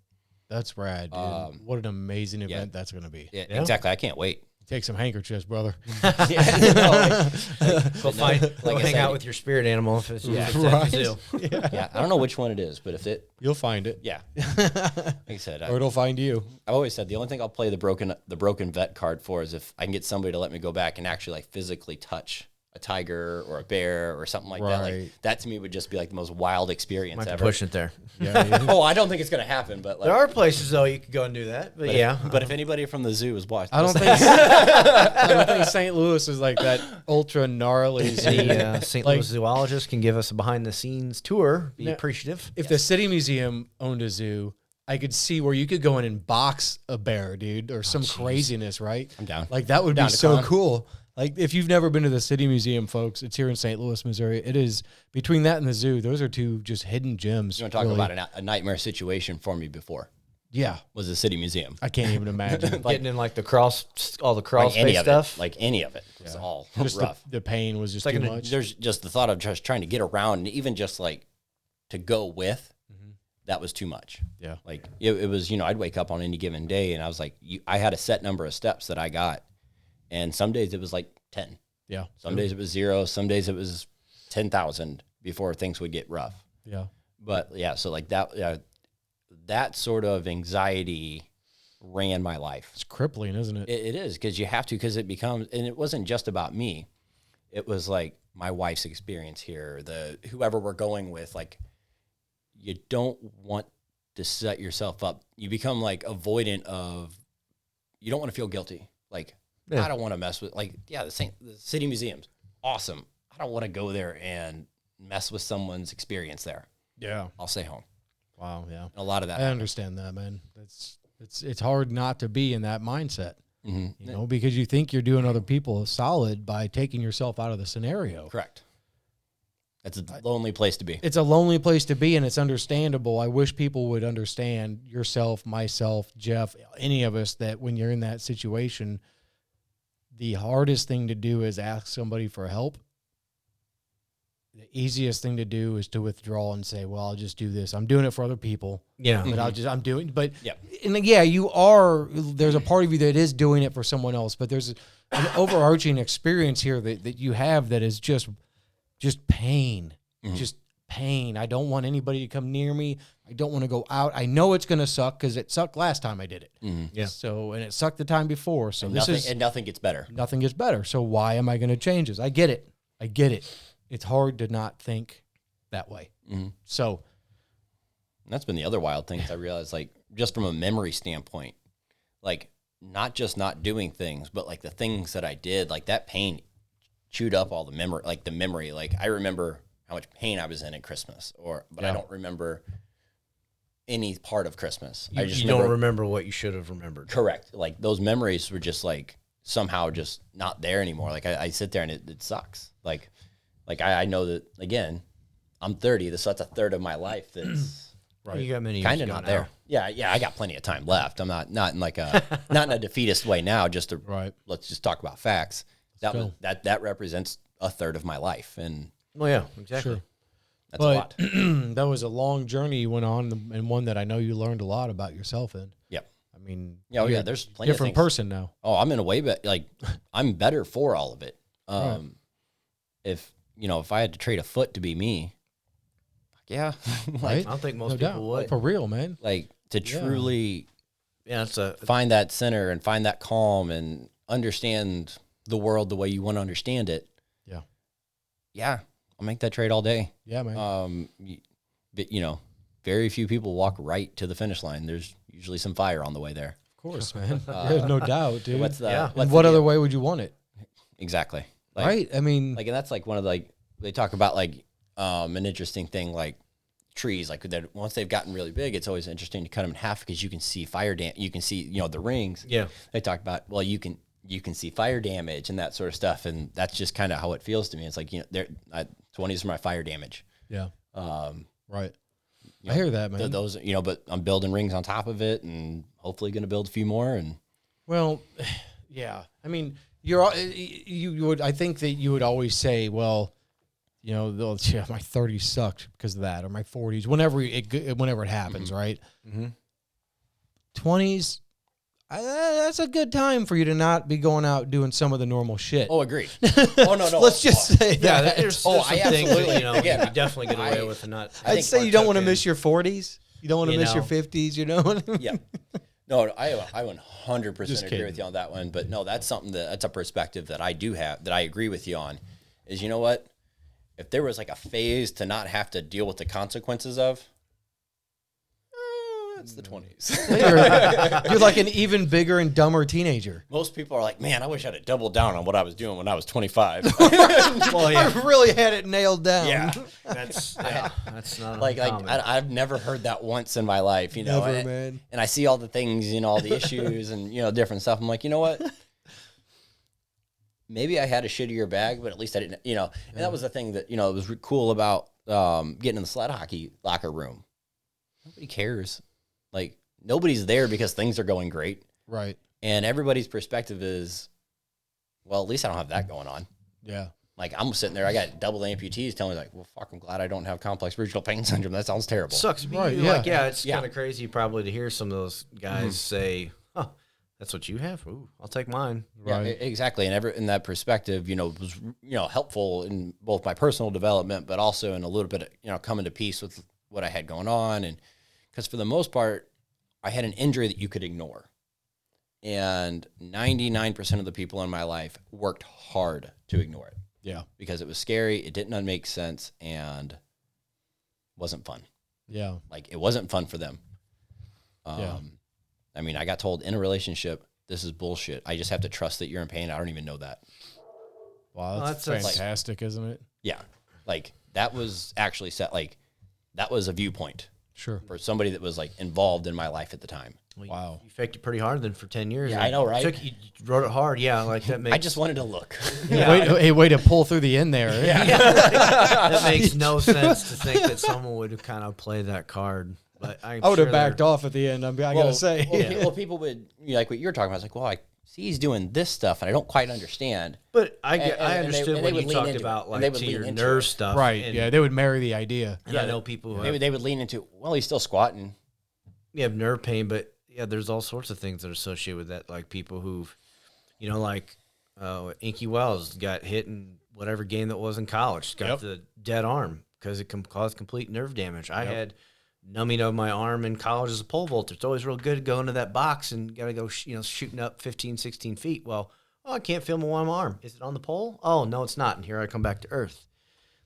That's rad, dude. What an amazing event that's going to be. Yeah, exactly. I can't wait. Take some handkerchiefs, brother. Go hang out with your spirit animal if it's at the zoo. Yeah, I don't know which one it is, but You'll find it. Yeah. Like I said, Or it'll find you. I've always said the only thing I'll play the broken vet card for is if I can get somebody to let me go back and actually like physically touch a tiger or a bear or something like that. Like that to me would just be like the most wild experience ever. Pushing it there. Yeah. Oh, I don't think it's gonna happen, but like, There are places though you could go and do that. But yeah. But if anybody from the zoo is watching, I don't think St. Louis is like that ultra gnarly zoo. The St. Louis Zoologist can give us a behind the scenes tour. Be appreciative. If the city museum owned a zoo, I could see where you could go in and box a bear, dude, or some craziness, right? I'm down. Like that would be so cool. Like if you've never been to the city museum, folks, it's here in St. Louis, Missouri. It is between that and the zoo. Those are two just hidden gems. You want to talk about a nightmare situation for me before? Yeah, was the city museum. I can't even imagine getting in like all the crawl like space stuff. Like any of it. It's all just rough. The pain was just too much. There's just the thought of just trying to get around, and even just like to go with. That was too much. Yeah. Like it was, I'd wake up on any given day and I was like, I had a set number of steps that I got. And some days it was like 10. Yeah. Some days it was 0. Some days it was 10,000 before things would get rough. Yeah. But yeah, so like that sort of anxiety ran my life. It's crippling, isn't it? It is, because you have to, because it becomes, and it wasn't just about me. It was like my wife's experience here, whoever we're going with, like, you don't want to set yourself up. You become like avoidant of, you don't want to feel guilty. Like, I don't want to mess with, like, the city museums, awesome. I don't want to go there and mess with someone's experience there. Yeah. I'll stay home. Wow. Yeah. A lot of that. I understand that, man. It's hard not to be in that mindset, because you think you're doing other people a solid by taking yourself out of the scenario. Correct. That's a lonely place to be. It's a lonely place to be, and it's understandable. I wish people would understand, yourself, myself, Jeff, any of us, that when you're in that situation, the hardest thing to do is ask somebody for help. The easiest thing to do is to withdraw and say, well, I'll just do this. I'm doing it for other people. Yeah. But Yeah. There's a part of you that is doing it for someone else, but there's an overarching experience here that you have that is just pain, just pain. I don't want anybody to come near me. I don't want to go out. I know it's going to suck because it sucked last time I did it. Yeah. So, and it sucked the time before. So nothing gets better. Nothing gets better. So why am I going to change this? I get it. It's hard to not think that way. So that's been the other wild thing I realized, like, just from a memory standpoint, like, not just not doing things, but like the things that I did, like that pain chewed up all the memory, like I remember how much pain I was in Christmas, but I don't remember any part of Christmas. I just don't remember what you should have remembered. Correct. Like those memories were just like somehow just not there anymore. Like I sit there and it sucks. Like I know that, again, I'm 30, so that's a third of my life that's right. You got many kind of not there. Yeah, I got plenty of time left. I'm not in like not in a defeatist way now. Let's just talk about facts. That represents a third of my life, and yeah, exactly. Sure. That's a lot. That was a long journey you went on, and one that I know you learned a lot about yourself in. Yep. I mean, there's plenty different of things. person now. Oh, I'm in a way, but like I'm better for all of it. Right. If I had to trade a foot to be me, yeah, right? I don't think most people would. For real, man. Like to truly, find that center and find that calm and understand the world the way you want to understand it. Yeah, I'll make that trade all day. Yeah, man. But very few people walk right to the finish line. There's usually some fire on the way there. Of course, man. No doubt, dude. What other way would you want it? Exactly. Right. I mean, and that's like one of they talk about like an interesting thing, like trees, like that once they've gotten really big, it's always interesting to cut them in half because you can see you can see, the rings. Yeah. They talk about, well, you can see fire damage and that sort of stuff. And that's just kind of how it feels to me. It's like, 20s are my fire damage. Yeah. Right. I hear that, man. Those, but I'm building rings on top of it and hopefully going to build a few more. And well, yeah, I mean, you would, I think that you would always say, well, my 30s sucked because of that, or my 40s, whenever it happens, right? 20s, that's a good time for you to not be going out doing some of the normal shit. Oh, agreed. Oh, no. Let's just say that. Yeah, there's some things that, you definitely get away with and not. I'd say you don't want to miss your 40s. You don't want to miss your 50s, Yeah. No, I 100% agree with you on that one. But no, that's something that's a perspective that I do have, that I agree with you on, is, you know what? If there was like a phase to not have to deal with the consequences of, it's the 20s. You're like an even bigger and dumber teenager. Most people are like, man, I wish I'd have doubled down on what I was doing when I was 25. Well, yeah. I really had it nailed down. Yeah. That's not Like uncommon. I've never heard that once in my life, you know. Never, man. And I see all the things, you know, all the issues and, you know, different stuff. I'm like, you know what? Maybe I had a shittier bag, but at least I didn't, you know. And that was the thing that, you know, was cool about getting in the sled hockey locker room. Nobody cares. Like, nobody's there because things are going great. Right. And everybody's perspective is, well, at least I don't have that going on. Yeah. Like, I'm sitting there, I got double amputees telling me, like, well, fuck, I'm glad I don't have complex regional pain syndrome. That sounds terrible. Sucks. Right, Like, yeah. it's kind of crazy probably to hear some of those guys say, "Huh, that's what you have? Ooh, I'll take mine." Yeah, exactly. And in that perspective, you know, was, you know, helpful in both my personal development, but also in a little bit of, you know, coming to peace with what I had going on. And because for the most part, I had an injury that you could ignore. And 99% of the people in my life worked hard to ignore it. Yeah. Because it was scary, it didn't make sense, and wasn't fun. Yeah. Like, it wasn't fun for them. Yeah. I mean, I got told in a relationship, this is bullshit. I just have to trust that you're in pain. I don't even know that. Wow, that's fantastic, isn't it? Yeah. Like, that was actually set, like, that was a viewpoint. Sure. For somebody that was, like, involved in my life at the time. Well, wow. You faked it pretty hard then for 10 years. Yeah, I know, right? You wrote it hard. Yeah, like that makes... I just wanted to look. Yeah. Way to pull through the end there. Yeah. That makes no sense to think that someone would kind of play that card. But I would have backed off at the end, I gotta say. Well, people would, you know, like what you were talking about. It's like, well, I see he's doing this stuff, and I don't quite understand. But I understood and when they you would talked lean into about it. like They would to lean your into nerve it. stuff. Right. And, Yeah, they would marry the idea. and I know people who They would lean into, well, he's still squatting. you have nerve pain, but yeah, there's all sorts of things that are associated with that. Like people who've, you know, like Inky Wells got hit in whatever game that was in college, got the dead arm because it can cause complete nerve damage. I had numbing of my arm in college as a pole vaulter. It's always real good to go into that box and got to go, shooting up 15, 16 feet. Well, I can't feel my one arm. Is it on the pole? Oh, no, it's not. And here I come back to earth.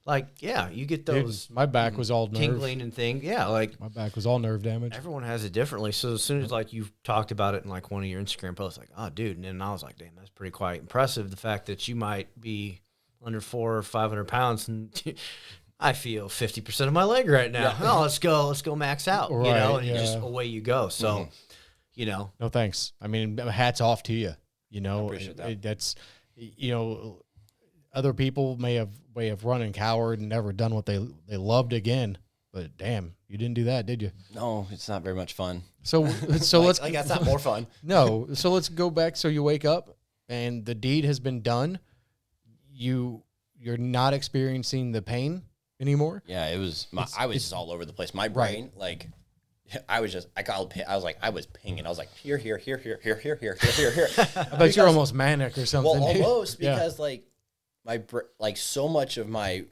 Like, yeah, you get those. Dude, my back was all nerve. Tingling and thing. Yeah, like. My back was all nerve damage. Everyone has it differently. So as soon as like you've talked about it in like one of your Instagram posts, like, oh, dude. And then I was like, damn, that's pretty quite impressive. The fact that you might be under 400 or 500 pounds and I feel 50% of my leg right now. Yeah. Oh, let's go max out, right, and just away you go. So, No, thanks. I mean, hats off to you. I appreciate that. That's, other people may have run and cowered and never done what they loved again, but damn, you didn't do that, did you? No, it's not very much fun. So let's that's not more fun. No, so let's go back. So you wake up and the deed has been done. You're not experiencing the pain anymore. Yeah, it was. I was just all over the place. My brain, like, I was pinging. I was like, here. I bet you're almost manic or something. Well, almost because like so much of my,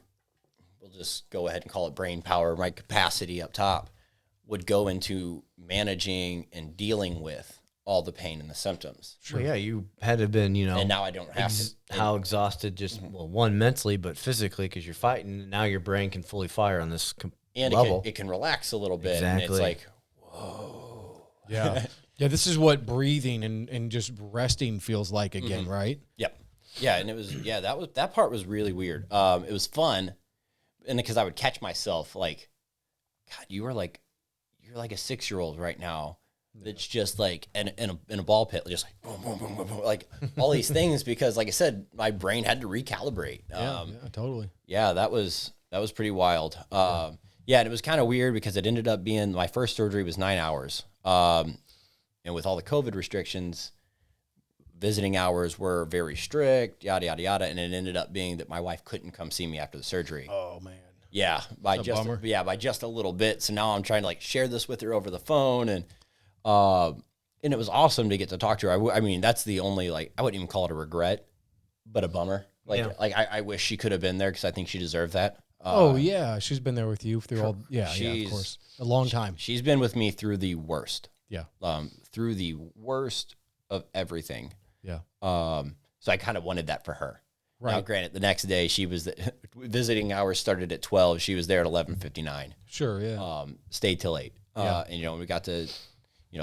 we'll just go ahead and call it brain power, my capacity up top would go into managing and dealing with all the pain and the symptoms. Sure. Well, yeah, you had to have been, and now I don't have how exhausted, just one mentally, but physically because you're fighting. And now your brain can fully fire on this level. It can relax a little bit. Exactly. And it's like, whoa. Yeah. Yeah, this is what breathing and just resting feels like again, right? Yep. Yeah, and it was that part was really weird. It was fun, and because I would catch myself like, God, you're like a 6-year-old right now. That's just like in a ball pit, just like boom, boom, boom, boom, boom, like all these things because, like I said, my brain had to recalibrate. Yeah, totally. Yeah, that was pretty wild. And it was kind of weird because it ended up being my first surgery was 9 hours. And with all the COVID restrictions, visiting hours were very strict, yada, yada, yada. And it ended up being that my wife couldn't come see me after the surgery. Oh, man. Yeah, by just a little bit. So now I'm trying to like share this with her over the phone. And it was awesome to get to talk to her. I mean, that's the only, like, I wouldn't even call it a regret, but a bummer. I wish she could have been there because I think she deserved that. Yeah. She's been there with you through all, of course. A long time. She's been with me through the worst. Yeah. Through the worst of everything. Yeah. So I kind of wanted that for her. Now, granted, the next day she was visiting hours started at 12. She was there at 11:59. Sure, yeah. Stayed till 8. And we got to,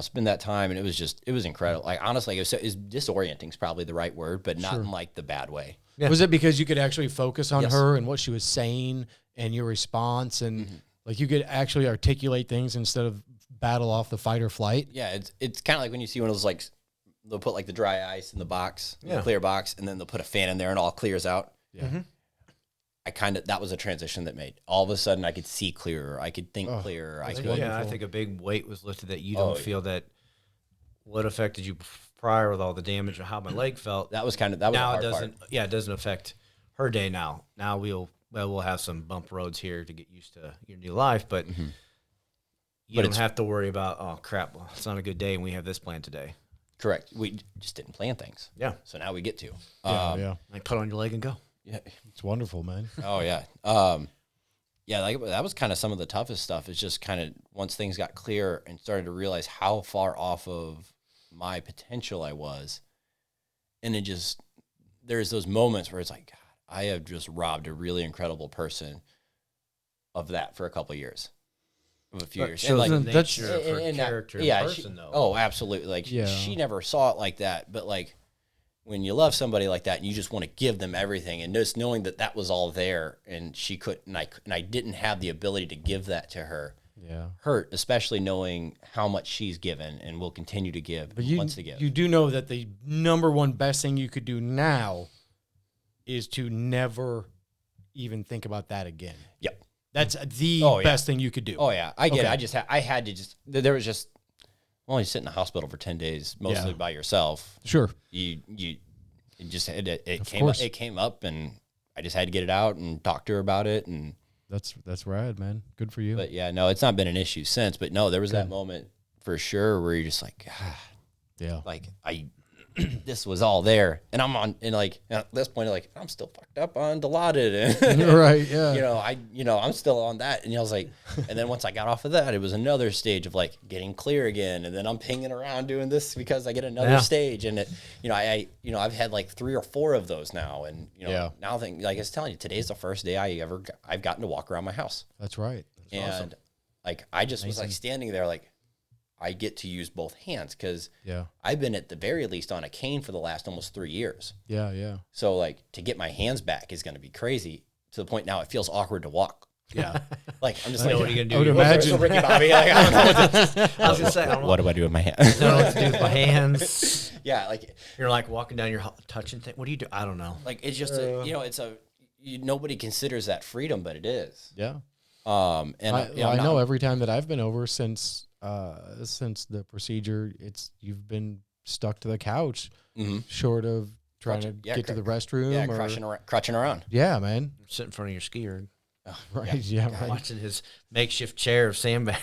spend that time, and it was incredible. Like, honestly, is disorienting is probably the right word, but not in like the bad way. Yeah. Was it because you could actually focus on her and what she was saying and your response, and like you could actually articulate things instead of battle off the fight or flight? Yeah, it's kind of like when you see one of those, like, they'll put like the dry ice in the box, the clear box, and then they'll put a fan in there and all clears out. Yeah. That was a transition that made all of a sudden I could see clearer, I could think clearer. I think a big weight was lifted that you don't feel that what affected you prior with all the damage or how my leg felt. That was now the hard part. Yeah, it doesn't affect her day now. Now we'll have some bump roads here to get used to your new life, but you don't have to worry about, oh crap, well, it's not a good day and we have this plan today. Correct. We just didn't plan things. Yeah. So now we get to. Like put on your leg and go. Yeah. It's wonderful, man. Oh yeah. Like that was kind of some of the toughest stuff. It's just kind of once things got clear and started to realize how far off of my potential I was. And it just, there's those moments where it's like, God, I have just robbed a really incredible person of that for a couple of years. Of a few years. And like that's character person, though. Oh, absolutely. Like she never saw it like that, but like when you love somebody like that and you just want to give them everything, and just knowing that was all there and she couldn't, and I didn't have the ability to give that to her. Yeah. Hurt, especially knowing how much she's given and will continue to give, wants to give. You do know that the number one best thing you could do now is to never even think about that again. Yep. That's the best thing you could do. Oh yeah, I get it. I had to just. There was just. Well, you sit in the hospital for 10 days, mostly by yourself. Sure. It just had it came up, and I just had to get it out and talk to her about it, and that's rad, man. Good for you. But yeah, no, it's not been an issue since. But no, there was that moment for sure where you're just like, like this was all there, and I'm on, and like at this point, like I'm still fucked up on Dilaudid, right? Yeah, I'm still on that, and I was like, and then once I got off of that, it was another stage of like getting clear again, and then I'm pinging around doing this because I get another stage, and I've had like 3 or 4 of those now, and now like I was telling you, today's the first day I've gotten to walk around my house. That's right. That's awesome. Like I just was like standing there like. I get to use both hands because I've been at the very least on a cane for the last almost 3 years. Yeah. So like to get my hands back is going to be crazy to the point now it feels awkward to walk. Yeah. Like I'm just like, what are you going to do? I would imagine. So Ricky Bobby, like, I don't know I was going to say, I don't know. What do I do with my hands? I don't know what to do with my hands. Yeah. Like you're like walking down your touching thing. What do you do? I don't know. Like it's just, nobody considers that freedom, but it is. Yeah. And I know every time that I've been over since the procedure, you've been stuck to the couch, short of trying to get to the restroom or crutching around. Yeah, man. Sit in front of your skier. Right. Yeah. Right. Watching his makeshift chair of sandbags.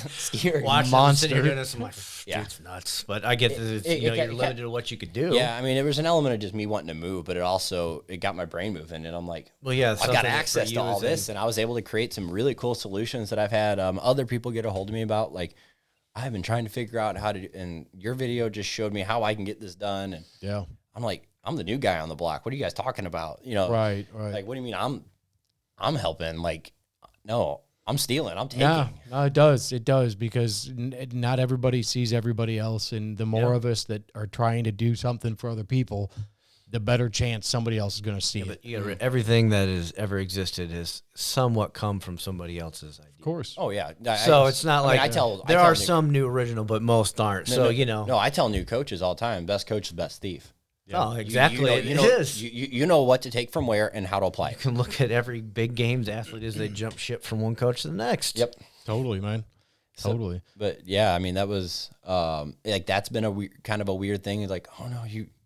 Skier watching monster. him sitting here doing this, I'm like, it's nuts. But I get that you're limited to what you could do. Yeah, I mean, there was an element of just me wanting to move, but it got my brain moving, and I'm like, well, yeah, I've got access to all this, and I was able to create some really cool solutions that I've had other people get a hold of me about. Like, I've been trying to figure out how to do, and your video just showed me how I can get this done. And I'm like, I'm the new guy on the block. What are you guys talking about? Right. Like, what do you mean I'm helping? Like, no, I'm stealing. I'm taking. No, it does because not everybody sees everybody else, and the more of us that are trying to do something for other people, the better chance somebody else is going to see it. But everything that has ever existed has somewhat come from somebody else's idea. Of course. Oh yeah. It's not like there are some new original, but most aren't. No, I tell new coaches all the time: best coach is best thief. Yeah. Oh, exactly. It is. You know what to take from where and how to apply it. You can look at every big games athlete as they jump ship from one coach to the next. Yep. Totally, man. Totally. But yeah, I mean, that was like that's been a kind of a weird thing. It's like, oh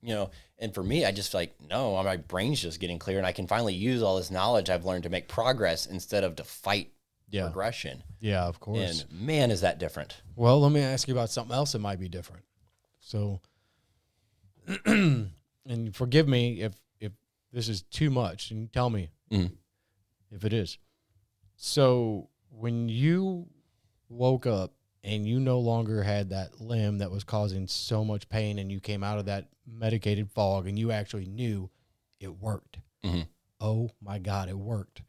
no, and for me, I just feel like, no, my brain's just getting clear, and I can finally use all this knowledge I've learned to make progress instead of to fight progression. Yeah, of course. And man, is that different. Well, let me ask you about something else that might be different. So, and forgive me if this is too much, and tell me if it is. So when you woke up and you no longer had that limb that was causing so much pain, and you came out of that medicated fog and you actually knew it worked. Mm-hmm. Oh my God, it worked.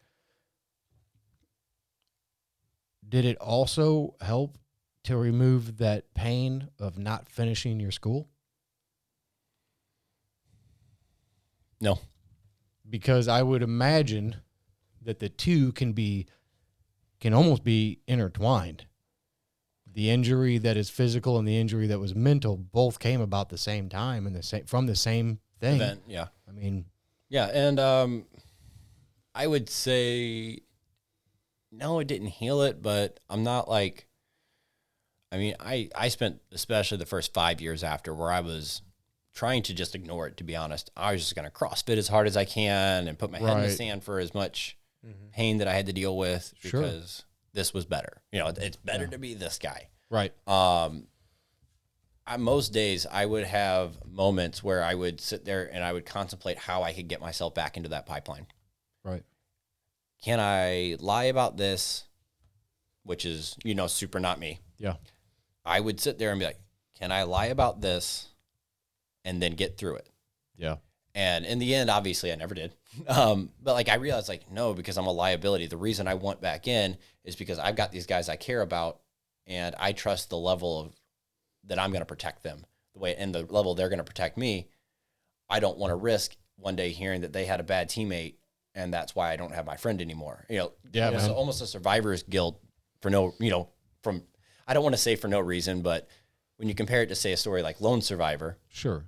Did it also help to remove that pain of not finishing your school? No. Because I would imagine that the two can almost be intertwined. The injury that is physical and the injury that was mental both came about the same time and from the same thing. Event, yeah. I mean, yeah, and I would say no, it didn't heal it, but I'm not like. I mean, I spent especially the first 5 years after where I was trying to just ignore it. To be honest, I was just going to CrossFit as hard as I can and put my head in the sand for as much pain that I had to deal with because this was better. You know, it's better to be this guy. Right. Most days I would have moments where I would sit there and I would contemplate how I could get myself back into that pipeline. Right. Can I lie about this, which is, super not me. Yeah. I would sit there and be like, can I lie about this and then get through it? Yeah. And in the end, obviously I never did. But like, I realized like, no, because I'm a liability. The reason I went back in is because I've got these guys I care about and I trust the level of that I'm going to protect them and the level they're going to protect me. I don't want to risk one day hearing that they had a bad teammate and that's why I don't have my friend anymore. It's almost a survivor's guilt for I don't want to say for no reason, but when you compare it to say a story like Lone Survivor, sure,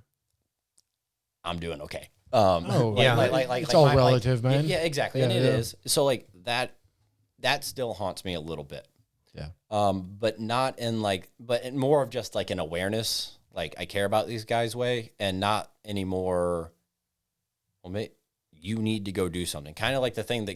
I'm doing okay. It's all relative, man. Yeah, exactly. Yeah, and it is. So like that still haunts me a little bit. Yeah. But not in but in more of just like an awareness, like I care about these guys way and not anymore. Well, you need to go do something. Kind of like the thing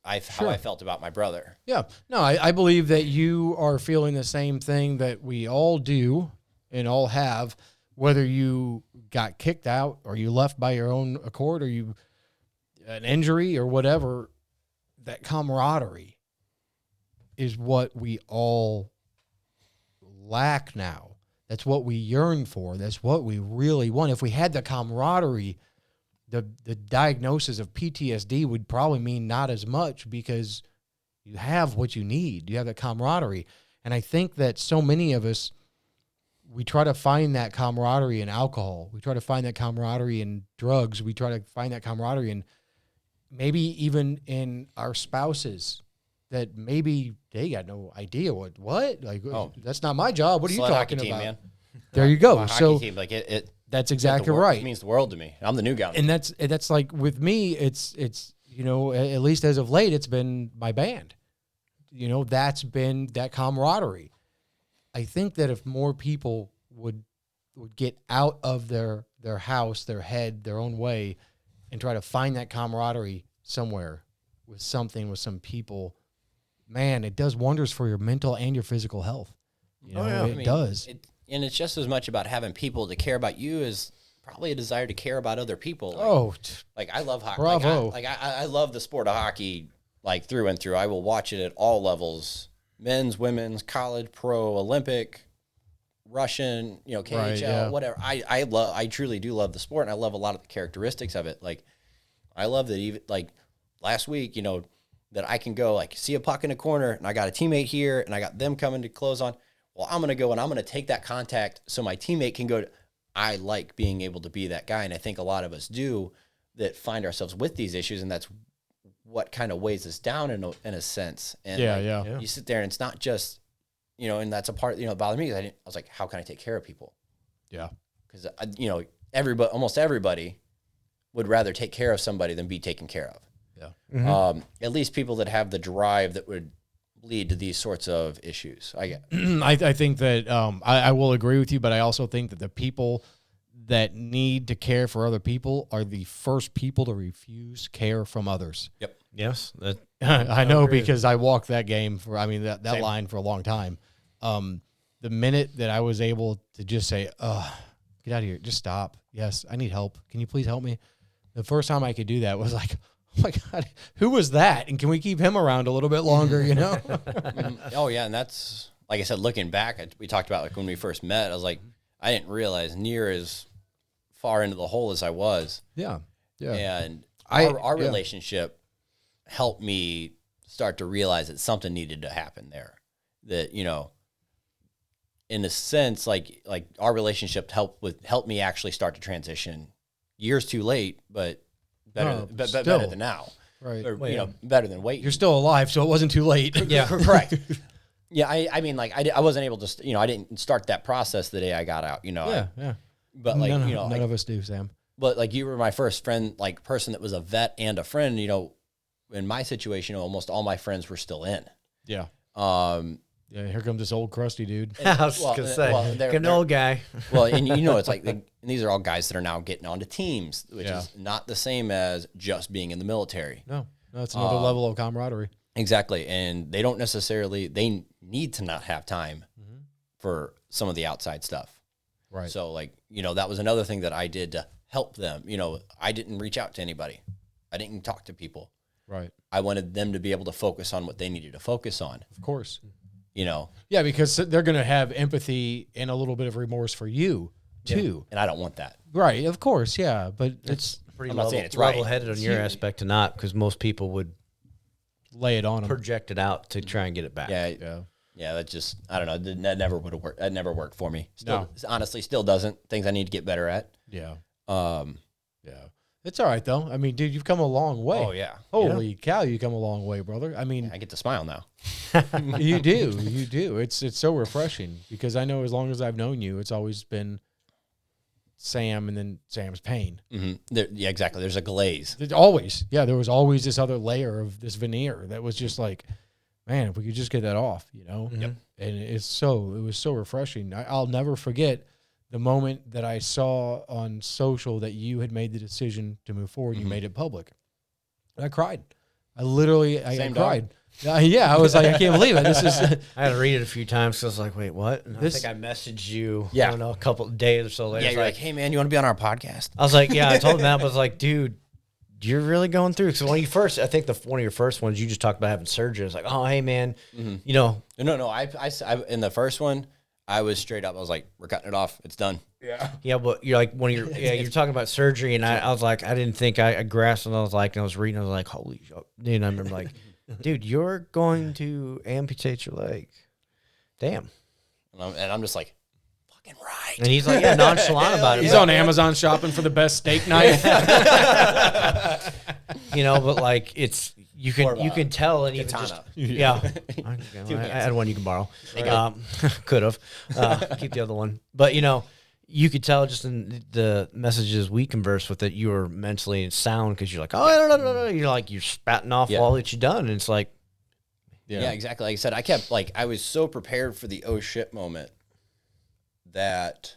how I felt about my brother. Yeah. No, I believe that you are feeling the same thing that we all do and all have, whether you got kicked out or you left by your own accord or an injury or whatever. That camaraderie is what we all lack now. That's what we yearn for. That's what we really want. If we had the camaraderie, the diagnosis of PTSD would probably mean not as much because you have what you need. You have the camaraderie. And I think that so many of us, we try to find that camaraderie in alcohol. We try to find that camaraderie in drugs. We try to find that camaraderie in maybe even in our spouses that maybe they got no idea what like, that's not my job. What are you talking about? Man. There you go. My so hockey team, that's exactly right. It means the world to me. I'm the new guy. And that's like with me, it's at least as of late, it's been my band. That's been that camaraderie. I think that if more people would get out of their house, their head, their own way, and try to find that camaraderie somewhere with some people, man, it does wonders for your mental and your physical health. It does. And it's just as much about having people to care about you as probably a desire to care about other people. I love hockey. Bravo. I love the sport of hockey, like through and through. I will watch it at all levels: men's, women's, college, pro, Olympic, Russian, KHL, right, yeah. whatever. I truly do love the sport, and I love a lot of the characteristics of it. Like, I love that even like last week, that I can go see a puck in a corner, and I got a teammate here, and I got them coming to close on. Well, I'm going to go and I'm going to take that contact so my teammate can go. I like being able to be that guy. And I think a lot of us do that find ourselves with these issues. And that's what kind of weighs us down in a sense. And you sit there and it's not just, and that's a part, bothered me. I was like, how can I take care of people? Yeah. Because, almost everybody would rather take care of somebody than be taken care of. Yeah. Mm-hmm. At least people that have the drive that would lead to these sorts of issues. I think that I will agree with you, but I also think that the people that need to care for other people are the first people to refuse care from others. Yep. Yes. I know because I walked that game that line for a long time. The minute that I was able to just say, get out of here, just stop. Yes, I need help. Can you please help me? The first time I could do that was like, oh my God, who was that? And can we keep him around a little bit longer, Oh, yeah. And that's, like I said, looking back, we talked about when we first met, I was like, I didn't realize near as far into the hole as I was. Yeah. Yeah. And I- our yeah. relationship helped me start to realize that something needed to happen there. That, you know, in a sense, like our relationship helped me actually start to transition years too late, but better, still. better than now. Right. Or, you know, better than waiting. You're still alive, so it wasn't too late. Yeah, correct. Yeah, I mean, like, I wasn't able to, you know, I didn't start that process the day I got out, you know. Yeah. But, like, none, you know. none of us do, Sam. But, like, you were my first friend, like, person that was a vet and a friend, you know. In my situation, almost all my friends were still in. Yeah. Yeah, Here comes this old crusty dude. I was going to say, they're an old guy. Well, and you know, it's like, and these are all guys that are now getting onto teams, which Yeah. is not the same as just being in the military. No, it's another level of camaraderie. Exactly. And they don't necessarily, they need to not have time for some of the outside stuff. Right. So, like, you know, that was another thing that I did to help them. You know, I didn't reach out to anybody. I didn't talk to people. Right. I wanted them to be able to focus on what they needed to focus on, Of course. you know. Yeah, because they're going to have empathy and a little bit of remorse for you, too. And I don't want that. Right. Of course. Yeah. But it's Pretty I'm not level, saying it's right. level-headed on your aspect to not, because most people would lay it on them. project it out to try and get it back. Yeah. Yeah, that just, I don't know. That never would have worked. That never worked for me. No. Honestly, still doesn't. Things I need to get better at. Yeah. Yeah. It's all right, though. I mean, dude, you've come a long way. Oh, yeah. Holy cow, you come a long way, brother. I mean, I get to smile now. you do. You do. It's so refreshing because I know as long as I've known you, it's always been Sam and then Sam's pain. Yeah, exactly. There's a glaze. Always. Yeah, there was always this other layer of this veneer that was just like, man, if we could just get that off, you know? Yep. And it was so refreshing. I'll never forget the moment that I saw on social that you had made the decision to move forward. You made it public. And I cried. I cried. Yeah, I was like, I can't believe it. This is I had to read it a few times because I was like, wait, what? And I think I messaged you, Yeah. I don't know, a couple of days or so later. Yeah, you're like, hey, man, you want to be on our podcast? I was like, yeah, I told him that, but I was like, dude, you're really going through. Because one of your first ones, you just talked about having surgery. I was like, oh, hey, man, you know. No. I in the first one, I was straight up. I was like, we're cutting it off. It's done. Yeah, but you're like, you're talking about surgery, and I was like, I didn't think I grasped what I was like, and I was reading, I was like, holy shit. Dude, I remember like, dude, you're going to amputate your leg. Damn. And I'm just like, fucking right. And he's like, yeah, nonchalant about it. he's on Amazon shopping for the best steak knife. You know, but like you can tell, and even just I had one you can borrow. Could have keep the other one, but you know, you could tell just in the messages we converse with that you were mentally sound because you're like, oh no, you're like you're spatting off all that you've done, and it's like, yeah, exactly. Like I said, I kept like I was so prepared for the oh shit moment that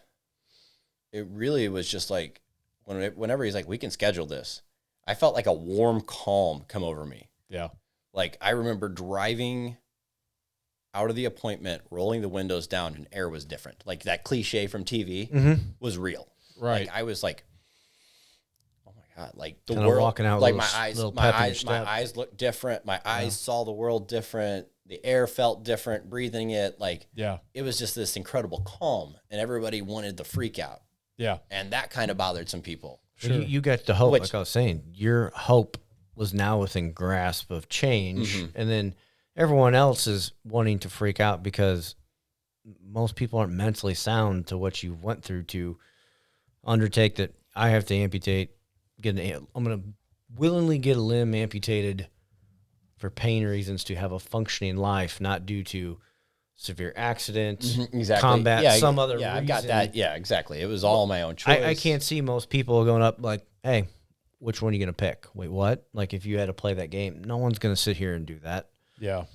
it really was just like whenever he's like, we can schedule this. I felt like a warm calm come over me. Yeah. Like I remember driving out of the appointment, rolling the windows down, and air was different. Like that cliche from TV was real. Right. Like I was like, oh my God, like the Kinda world, walking out like with my a little my pep in your step. eyes looked different. My eyes saw the world different. The air felt different, breathing it. Like it was just this incredible calm, and everybody wanted the freak out. Yeah. And that kind of bothered some people. sure. You got the hope, like I was saying, your hope was now within grasp of change, and then everyone else is wanting to freak out because most people aren't mentally sound to what you went through to undertake that. I have to amputate. I'm going to willingly get a limb amputated for pain reasons to have a functioning life, not due to severe accident, combat, some other reason. I got that. Yeah, exactly. It was all my own choice. I can't see most people going up like, hey, which one are you going to pick? Wait, what? Like if you had to play that game, no one's going to sit here and do that. Yeah.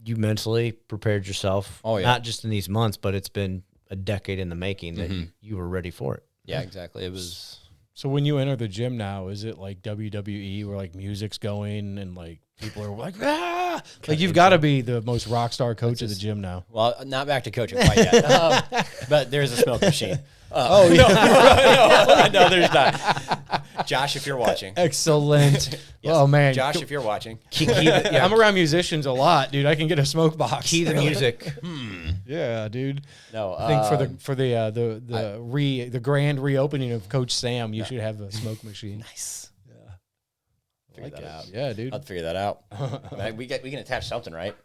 You mentally prepared yourself. Oh, yeah. Not just in these months, but it's been a decade in the making that you were ready for it. Yeah, exactly. It was. So when you enter the gym now, is it like WWE where like music's going and like people are like, ah? Like you've got to be the most rock star coach of the gym now. Well, not back to coaching quite yet, but there's a smoke machine. Oh, yeah. No, there's not. Josh, if you're watching. Excellent. Oh, man. Josh, if you're watching. I'm around musicians a lot, dude. I can get a smoke box. Key the music. Yeah, dude. No, I think for the grand reopening of Coach Sam, you should have a smoke machine. Nice. figure that out. Yeah, dude. I'll figure that out. we can attach something, right?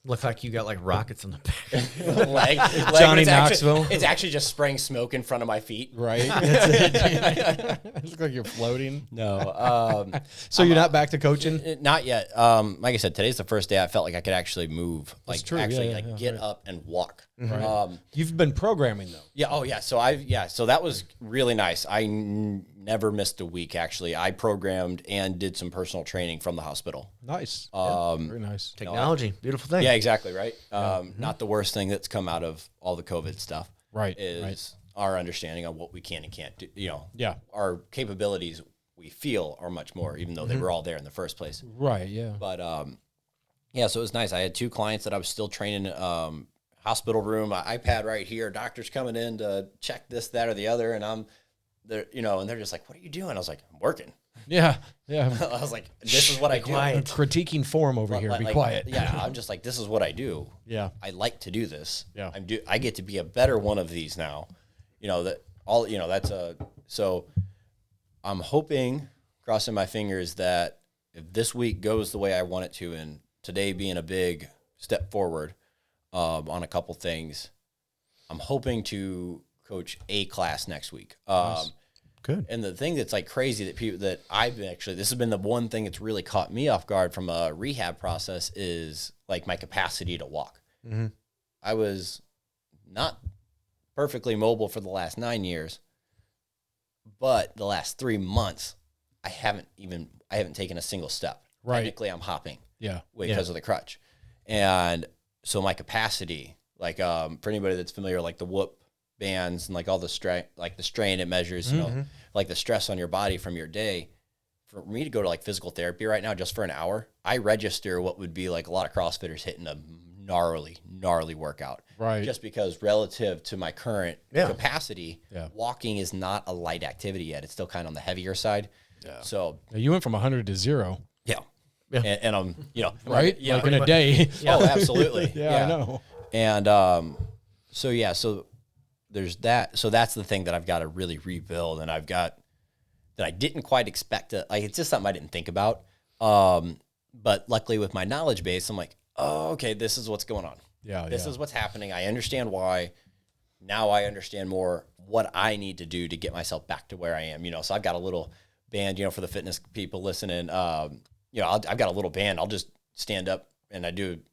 Look like you got like rockets on the back. Leg, Johnny it's Knoxville. Actually, it's actually just spraying smoke in front of my feet. Right. It looks like you're floating. No. So you're not back to coaching? Not yet. Like I said, today's the first day I felt like I could actually move, like true. actually Yeah, like yeah, get right. up and walk. Right. You've been programming though. Yeah. Oh yeah. So that was really nice. I never missed a week. Actually, I programmed and did some personal training from the hospital. Nice. Very nice. Technology, beautiful thing. Yeah, exactly. Right. Not the worst thing that's come out of all the COVID stuff. Right. Is our understanding of what we can and can't do. Yeah. Our capabilities we feel are much more, even though they were all there in the first place. Right. Yeah. But yeah, so it was nice. I had 2 clients that I was still training. Hospital room, iPad right here. Doctor's coming in to check this, that, or the other, and I'm there, and they're just like, "What are you doing?" I was like, "I'm working." Yeah. Yeah. I was like, "This is what I do." Critiquing form over here. Be quiet. Yeah, I'm just like, "This is what I do." Yeah. I like to do this. Yeah. I get to be a better one of these now. So I'm hoping, crossing my fingers, that if this week goes the way I want it to, and today being a big step forward on a couple things, I'm hoping to coach a class next week. Nice. Good. And the thing that's like crazy that this has been the one thing that's really caught me off guard from a rehab process is like my capacity to walk. Mm-hmm. I was not perfectly mobile for the last 9 years, but the last 3 months, I haven't taken a single step. Right. Technically, I'm hopping. Yeah. Because of the crutch. And so my capacity, like for anybody that's familiar, like the whoop bands and like all the strain it measures, like the stress on your body from your day. For me to go to like physical therapy right now, just for an hour, I register what would be like a lot of CrossFitters hitting a gnarly workout. Right. Just because relative to my current capacity, Yeah. walking is not a light activity yet. It's still kind of on the heavier side. Yeah. So You went from 100 to 0. yeah. And I'm, Right? Yeah, like in a day. Oh, absolutely. Yeah, I know. And so there's that. So that's the thing that I've got to really rebuild, and I've got that I didn't quite expect to, like, it's just something I didn't think about. But luckily with my knowledge base, I'm like, oh, okay, this is what's going on. Yeah. This is what's happening. I understand why. Now I understand more what I need to do to get myself back to where I am. So I've got a little band, for the fitness people listening. I've got a little band. I'll just stand up and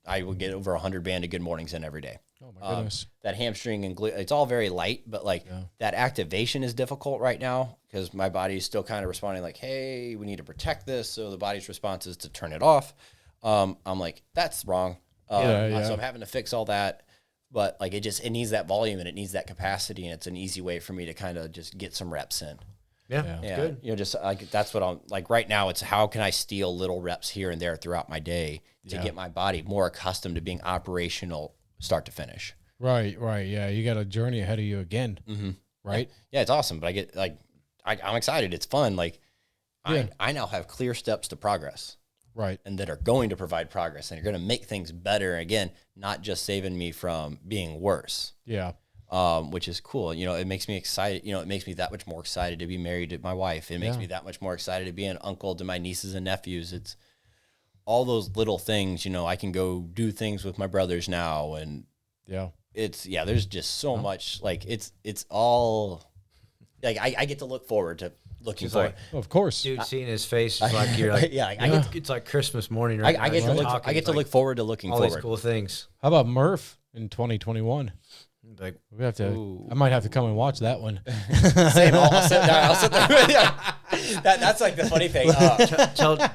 I will get over 100 band of good mornings in every day. Oh my goodness. That hamstring and glute, it's all very light, but that activation is difficult right now because my body is still kind of responding like, hey, we need to protect this. So the body's response is to turn it off. I'm like, that's wrong. So I'm having to fix all that. But like it needs that volume and it needs that capacity, and it's an easy way for me to kind of just get some reps in. Yeah. Good. Just like that's what I'm like right now. It's how can I steal little reps here and there throughout my day to get my body more accustomed to being operational start to finish. Right. Yeah. You got a journey ahead of you again. Mm-hmm. Right. Yeah, it's awesome. But I get I'm excited. It's fun. Like I now have clear steps to progress. Right. And that are going to provide progress and are going to make things better. Again, not just saving me from being worse. Yeah. Which is cool. It makes me excited. It makes me that much more excited to be married to my wife. It makes me that much more excited to be an uncle to my nieces and nephews. It's all those little things, I can go do things with my brothers now. And there's just so much, like, it's all like, I get to look forward to looking forward. Like, of course. Dude, seeing his face is like you're like, it's like Christmas morning. Right I get to look forward to looking all forward. These cool things. How about Murph in 2021? Like We have to. I might have to come and watch that one. Same. I'll sit there. That's like the funny thing.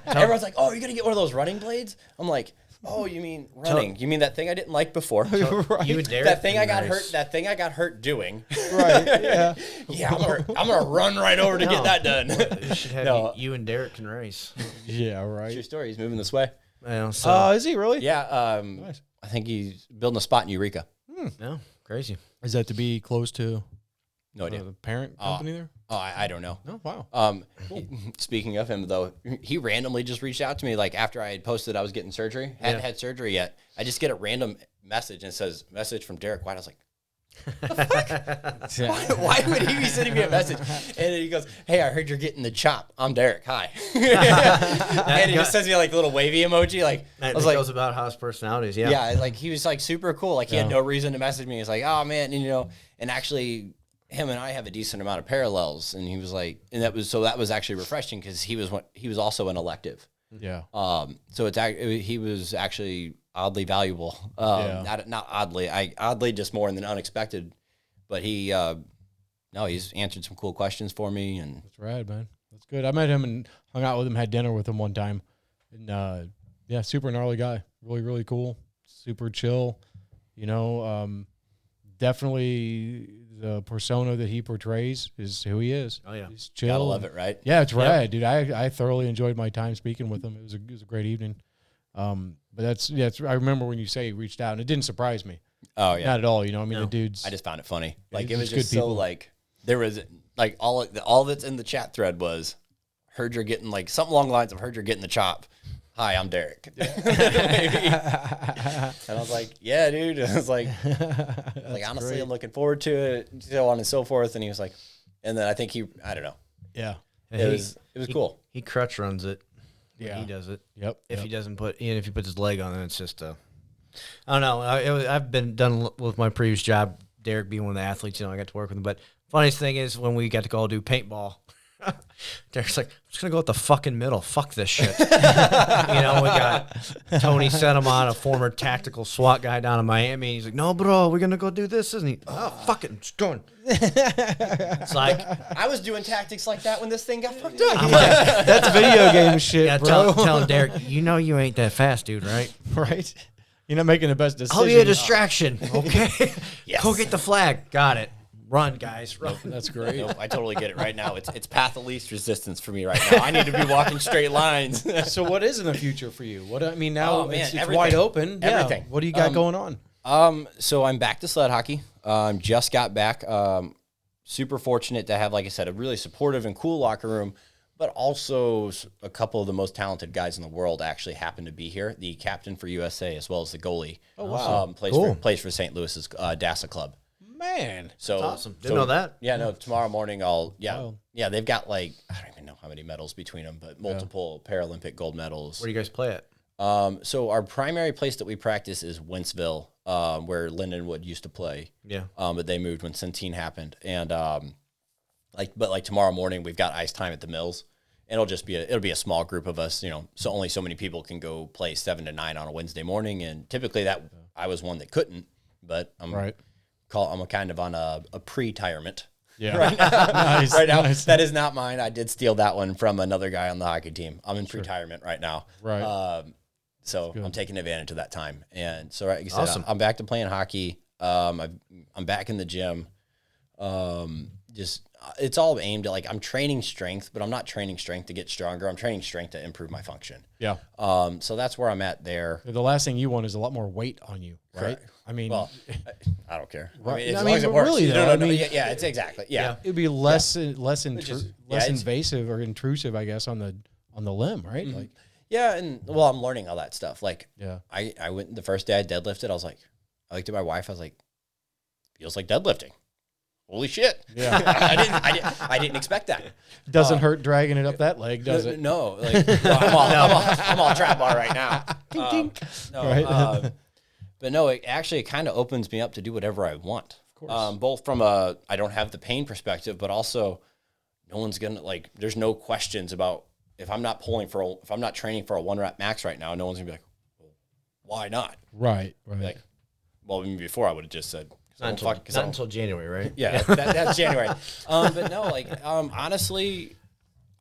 Everyone's like, "Oh, you're gonna get one of those running blades?" I'm like, "Oh, you mean running? You mean that thing I didn't like before? Right. You and Derek that thing I got hurt. That thing I got hurt doing. Right. Yeah. Yeah. I'm gonna run right over to get that done. You should have you and Derek can race. Yeah. Right. True story. He's moving this way. Well, so Is he really? Yeah. Nice. I think he's building a spot in Eureka. no, crazy. Is that to be close to No idea. the parent company there? Oh, I don't know. No. Wow. Speaking of him, though, he randomly just reached out to me like after I had posted I was getting surgery. Hadn't had surgery yet. I just get a random message and it says, message from Derek White. I was like, Why would he be sending me a message? And then he goes, "Hey, I heard you're getting the chop. I'm Derek. Hi." And he just sends me like a little wavy emoji. Like I was like, goes about how his personality is. Yeah. yeah, like he was like super cool. Like he had no reason to message me. He's like, "Oh man," and, you know, and actually him and I have a decent amount of parallels. And he was like, and that was actually refreshing because he was also an elective. Yeah. So he was actually oddly valuable. Not oddly, oddly just more than unexpected. But he's answered some cool questions for me, and That's rad, man. That's good. I met him and hung out with him, had dinner with him one time, and yeah, super gnarly guy. Really, really cool. Super chill. You know, definitely the persona that he portrays is who he is. Oh yeah, he's chill. gotta love it, right? Yeah, it's rad, dude. I thoroughly enjoyed my time speaking with him. It was a great evening. But I remember when you say he reached out, and it didn't surprise me. Oh yeah, Not at all. You know, I mean, the dude's. I just found it funny. Yeah, Like he's it was just just good so people. like there was like all that's in the chat thread was heard you're getting like something along the lines of heard you're getting the chop. Hi, I'm Derek. And I was like, yeah, dude. I was like honestly, great. I'm looking forward to it, so on and so forth. And he was like, and then I think I don't know. Yeah. It was cool. He crutch runs it. Yeah. He does it. Yep. If he doesn't if he puts his leg on it, it's just I don't know. I've been done with my previous job, Derek being one of the athletes, you know, I got to work with him. But funniest thing is when we got to go do paintball, Derek's like, I'm just going to go with the fucking middle. Fuck this shit. You know, we got Tony sent him on, a former tactical SWAT guy down in Miami. He's like, no, bro, we're going to go do this, isn't he? Oh, fuck it. I'm just going. It's like, I was doing tactics like that when this thing got fucked up. That's video game shit, yeah, bro. tell him, Derek, you know you ain't that fast, dude, right? Right? You're not making the best decision. I'll be a distraction, okay? Yes. Go get the flag. Got it. Run, guys. Run. That's great. Nope, I totally get it right now. It's path of least resistance for me right now. I need to be walking straight lines. So what is in the future for you? What I mean now, Oh, man, it's everything. wide open. Everything. Yeah. What do you got going on? So I'm back to sled hockey. Just got back. Super fortunate to have, like I said, a really supportive and cool locker room, but also a couple of the most talented guys in the world actually happen to be here. The captain for USA as well as the goalie. Oh, wow. Plays for St. Louis's DASA club. Man. So That's awesome. Didn't know that. Yeah, no. Tomorrow morning, Wow. they've got like I don't even know how many medals between them, but multiple Paralympic gold medals. Where do you guys play at? So our primary place that we practice is Wentzville, where Lindenwood used to play. Yeah. But they moved when Centene happened, and like tomorrow morning we've got ice time at the Mills, and it'll be a small group of us, you know, so only so many people can go play 7 to 9 on a Wednesday morning, and typically I was one that couldn't, but I'm kind of on a pre-tirement. Yeah. Right now. Nice, Right now, nice. that is not mine. I did steal that one from another guy on the hockey team. I'm in retirement right now. Right. So I'm taking advantage of that time. And so, like I said, Awesome. I'm back to playing hockey. I'm back in the gym. It's all aimed at, like, I'm training strength, but I'm not training strength to get stronger. I'm training strength to improve my function. Yeah. So that's where I'm at there. The last thing you want is a lot more weight on you, right? Correct. I mean, Well, I don't care. Right. I mean, as I long as mean, it works. really, You though, know, I mean- yeah, it's exactly. Yeah. it'd be less It's invasive or intrusive, I guess, on the limb, right? Like, Yeah, and well, I'm learning all that stuff. Like, yeah. I went the first day I deadlifted. I looked at my wife. I was like, feels like deadlifting. Holy shit! Yeah. I didn't expect that. Doesn't hurt dragging it up that leg, does it? No, like I'm all trap bar right now. No, Right. but no, it kind of opens me up to do whatever I want. Of course. Both from I don't have the pain perspective, but also no one's gonna there's no questions about if I'm not training for a 1 rep max right now. No one's gonna be like, well, why not? Right. Like, well, even before I would have just said, Not until January, right? yeah, that's January. But no, honestly,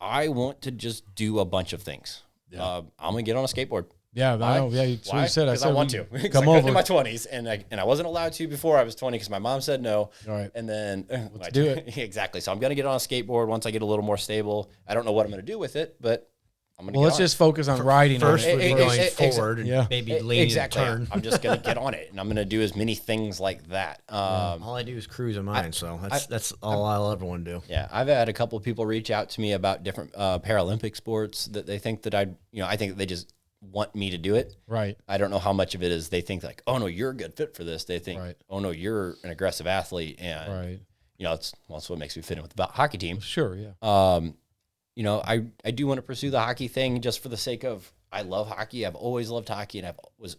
I want to just do a bunch of things. Yeah. I'm gonna get on a skateboard. Yeah, I know. Yeah, that's what Why? you said. Because I want to. Because Come I couldn't over. in my 20s, and I wasn't allowed to before I was 20 because my mom said no. All right. And then Let's do it. Exactly. So I'm gonna get on a skateboard once I get a little more stable. I don't know what I'm gonna do with it, but I'm gonna. Well, let's just focus on riding First, on we're it. going ex- forward and Yeah. maybe lean exactly. and turn. I'm just gonna get on it, and I'm gonna do as many things like that. All I do is cruise on mine, so that's all I'll ever want to do. Yeah, I've had a couple of people reach out to me about different Paralympic sports that they think that I think they just want me to do it. Right. I don't know how much of it is they think like, oh no, you're a good fit for this. They think, oh no, you're an aggressive athlete, and it's what makes me fit in with the hockey team. Sure, yeah. I do want to pursue the hockey thing just for the sake of I love hockey. I've always loved hockey, and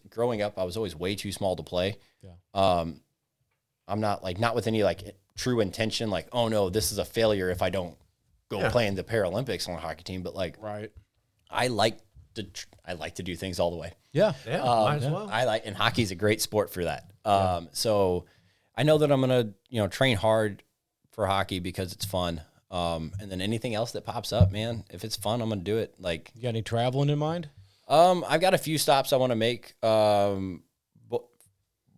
growing up, I was always way too small to play. Yeah. I'm not with any like true intention, like, oh no, this is a failure if I don't go play in the Paralympics on a hockey team. But like, I like to do things all the way. Yeah. Might as well. And hockey's a great sport for that. So I know that I'm going to, train hard for hockey because it's fun. And then anything else that pops up, man, if it's fun, I'm going to do it. Like, you got any traveling in mind? I've got a few stops I want to make. But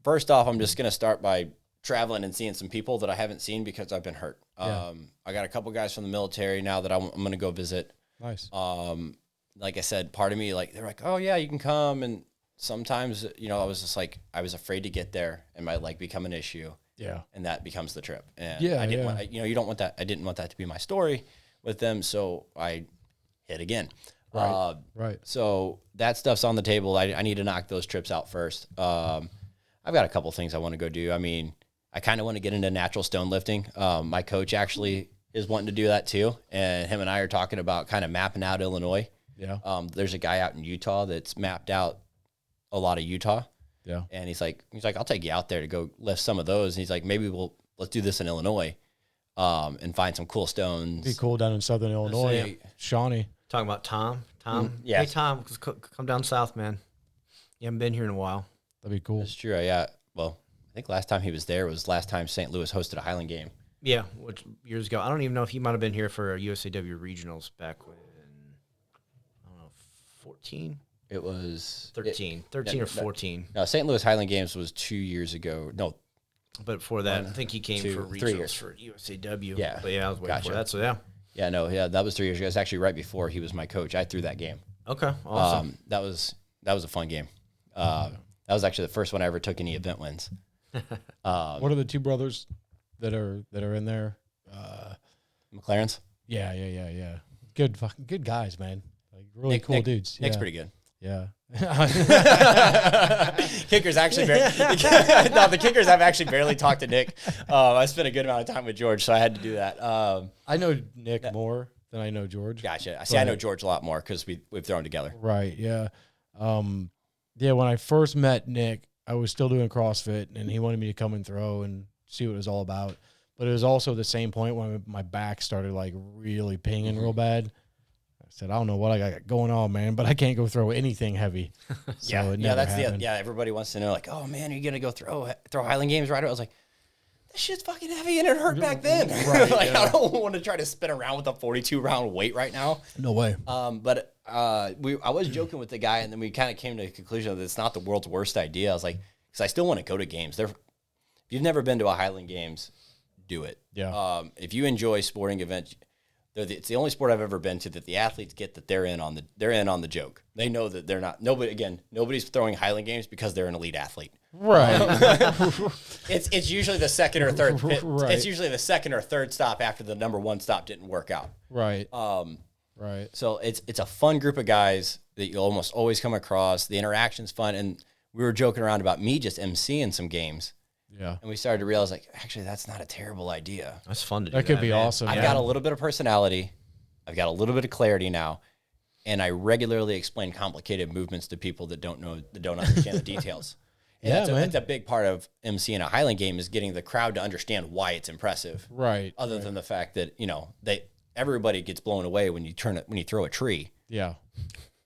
first off, I'm just going to start by traveling and seeing some people that I haven't seen because I've been hurt. I got a couple guys from the military now that I'm going to go visit. Nice. Like I said, part of me, like, they're like, oh yeah, you can come. And sometimes, I was just like, I was afraid to get there and might like become an issue. Yeah. And that becomes the trip. And I didn't want, you don't want that. I didn't want that to be my story with them. So I hit again. Right. So that stuff's on the table. I need to knock those trips out first. I've got a couple things I want to go do. I mean, I kind of want to get into natural stone lifting. My coach actually is wanting to do that too. And him and I are talking about kind of mapping out Illinois. Yeah. There's a guy out in Utah that's mapped out a lot of Utah. Yeah. And he's like, I'll take you out there to go lift some of those. And he's like, maybe let's do this in Illinois, and find some cool stones. Be cool down in Southern Illinois. Shawnee. Talking about Tom. Yeah. Hey, Tom, come down south, man. You haven't been here in a while. That'd be cool. That's true. Yeah. Well, I think last time he was there was last time St. Louis hosted a Highland game. Yeah, which years ago. I don't even know if he might have been here for USAW regionals back when, I don't know, 14? It was 13 or 14. No, St. Louis Highland Games was 2 years ago. No, but before that, I think he came for 3 years regionals for USAW. Yeah, but I was waiting for that. So yeah, that was 3 years ago. It was actually right before he was my coach. I threw that game. Okay, awesome. That was a fun game. That was actually the first one I ever took any event wins. What are the two brothers that are in there? McLaren's. Yeah. Good guys, man. Like really cool dudes. Nick's pretty good. Yeah. Kickers actually the kickers I've actually barely talked to Nick. I spent a good amount of time with George, so I had to do that. I know Nick more than I know George. Gotcha. I know George a lot more because we've thrown together. Right. Yeah. When I first met Nick, I was still doing CrossFit, and he wanted me to come and throw and see what it was all about. But it was also the same point when my back started like really pinging real bad. I said, I don't know what I got going on, man, but I can't go throw anything heavy. So that's happened. Everybody wants to know, like, oh man, are you gonna go throw Highland Games right? I was like, this shit's fucking heavy and it hurt back then. Right, I don't want to try to spin around with a 42-round weight right now. No way. But I was joking with the guy, and then we kind of came to the conclusion that it's not the world's worst idea. I was like, because I still want to go to games. If you've never been to a Highland Games, do it. Yeah. If you enjoy sporting events, it's the only sport I've ever been to that the athletes get that they're in on the joke. They know that they're not. Nobody's throwing Highland Games because they're an elite athlete. Right. It's usually the second or third. Right. It's usually the second or third stop after the number one stop didn't work out. Right. Right. So it's a fun group of guys that you almost always come across. The interaction's fun, and we were joking around about me just emceeing some games. Yeah. And we started to realize, like, actually, that's not a terrible idea. That's fun to do. That could be awesome. I've got a little bit of personality. I've got a little bit of clarity now. And I regularly explain complicated movements to people that don't understand the details. And that's a big part of emceeing a Highland game is getting the crowd to understand why it's impressive. Right. Other than the fact that, everybody gets blown away when you throw a tree. Yeah.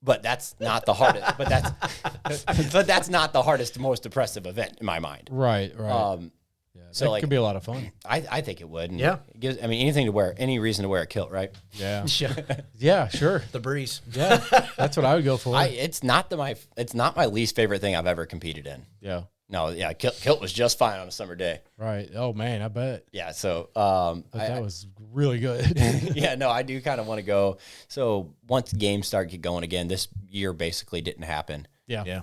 But that's not the hardest. but that's not the hardest, most impressive event in my mind. Right. So that could be a lot of fun. I think it would. And yeah. It gives, anything to wear, any reason to wear a kilt, right? Yeah. Yeah. Sure. The breeze. Yeah. That's what I would go for. It's not my least favorite thing I've ever competed in. Yeah. No. Yeah. Kilt was just fine on a summer day. Right. Oh man, I bet. Yeah. So that was really good. Yeah. No, I do kind of want to go. So once games start get going again, this year basically didn't happen. Yeah. Yeah.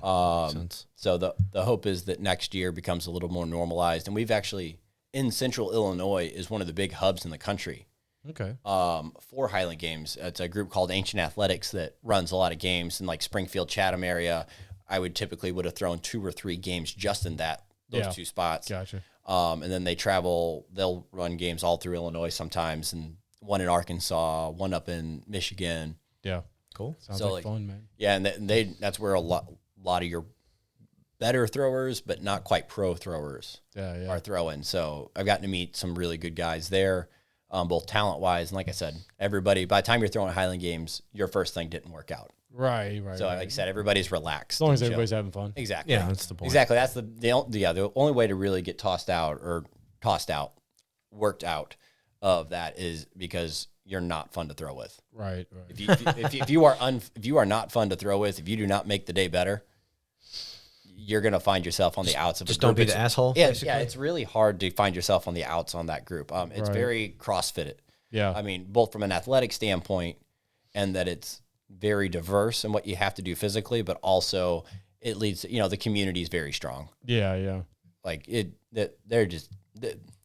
So the hope is that next year becomes a little more normalized. And we've actually, in central Illinois, is one of the big hubs in the country Okay. For Highland Games. It's a group called Ancient Athletics that runs a lot of games in like Springfield, Chatham area. I would have thrown 2 or 3 games just in those 2 spots. Gotcha. And then they'll run games all through Illinois sometimes, and one in Arkansas, one up in Michigan. Yeah. Cool. Sounds like fun, man. Yeah, and that's where a lot of your better throwers, but not quite pro throwers are throwing. So I've gotten to meet some really good guys there, both talent-wise. And like I said, everybody, by the time you're throwing Highland Games, your first thing didn't work out. Right. So like I said, everybody's relaxed. As long as everybody's having fun. Exactly. Yeah, that's the point. Exactly. That's the only way to really get worked out of that is because you're not fun to throw with. Right. If you are not fun to throw with, if you do not make the day better, you're going to find yourself on the outs of Just a group. don't be the asshole. Yeah, it's really hard to find yourself on the outs on that group. It's very CrossFitted. Yeah. I mean, both from an athletic standpoint and that it's very diverse in what you have to do physically, but also it leads, the community is very strong. Yeah. Like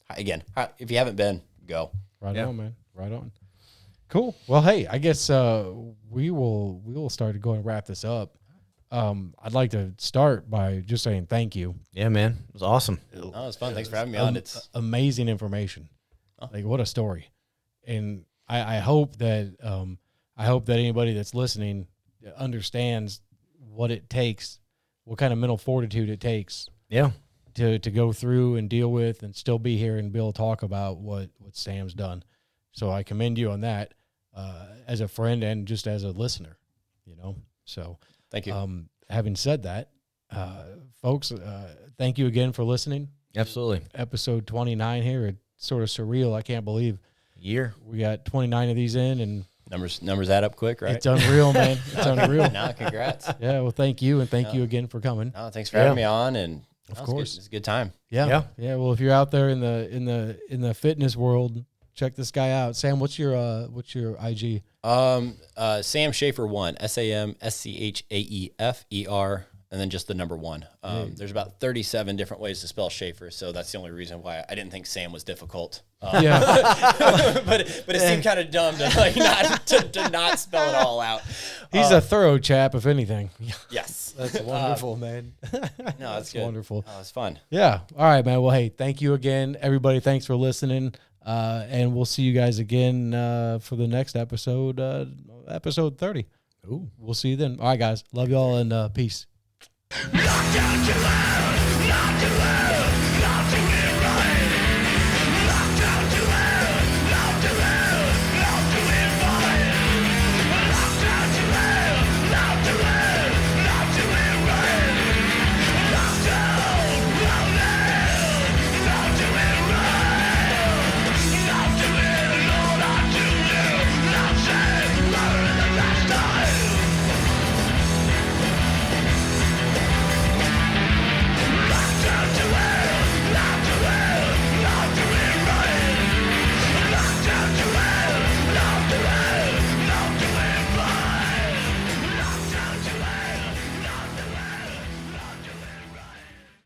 again, if you haven't been, go. Right on, man. Right on. Cool. Well, hey, I guess we will start to go and wrap this up. I'd like to start by just saying thank you. Yeah, man. It was awesome. Oh, it was fun. Thanks for having me on. It's amazing information. Like, what a story. And I hope that anybody that's listening understands what it takes, what kind of mental fortitude it takes. Yeah. To go through and deal with and still be here and be able to talk about what Sam's done. So I commend you on that as a friend and just as a listener, So thank you. Having said that, folks, thank you again for listening. Absolutely. Episode 29 here. It's sort of surreal. I can't believe we got 29 of these in, and numbers add up quick, right? It's unreal, man. It's unreal. No, congrats. Yeah. Well, thank you. And thank you again for coming. No, thanks for having me on. And of course, it's a good time. Yeah. Well, if you're out there in the fitness world, check this guy out. Sam, what's your IG? Sam Schaefer 1, SAMSCHAEFER, and then just the number 1. There's about 37 different ways to spell Schaefer, so that's the only reason why I didn't think Sam was difficult. but it seemed kind of dumb to not spell it all out. He's a thorough chap, if anything. Yes, that's wonderful, man. No, that's good. Wonderful. Oh, it's fun. Yeah. All right, man. Well, hey, thank you again, everybody. Thanks for listening. And we'll see you guys again for the next episode, episode 30. Ooh. We'll see you then. All right, guys. Love y'all and peace. Not down to love, not to love.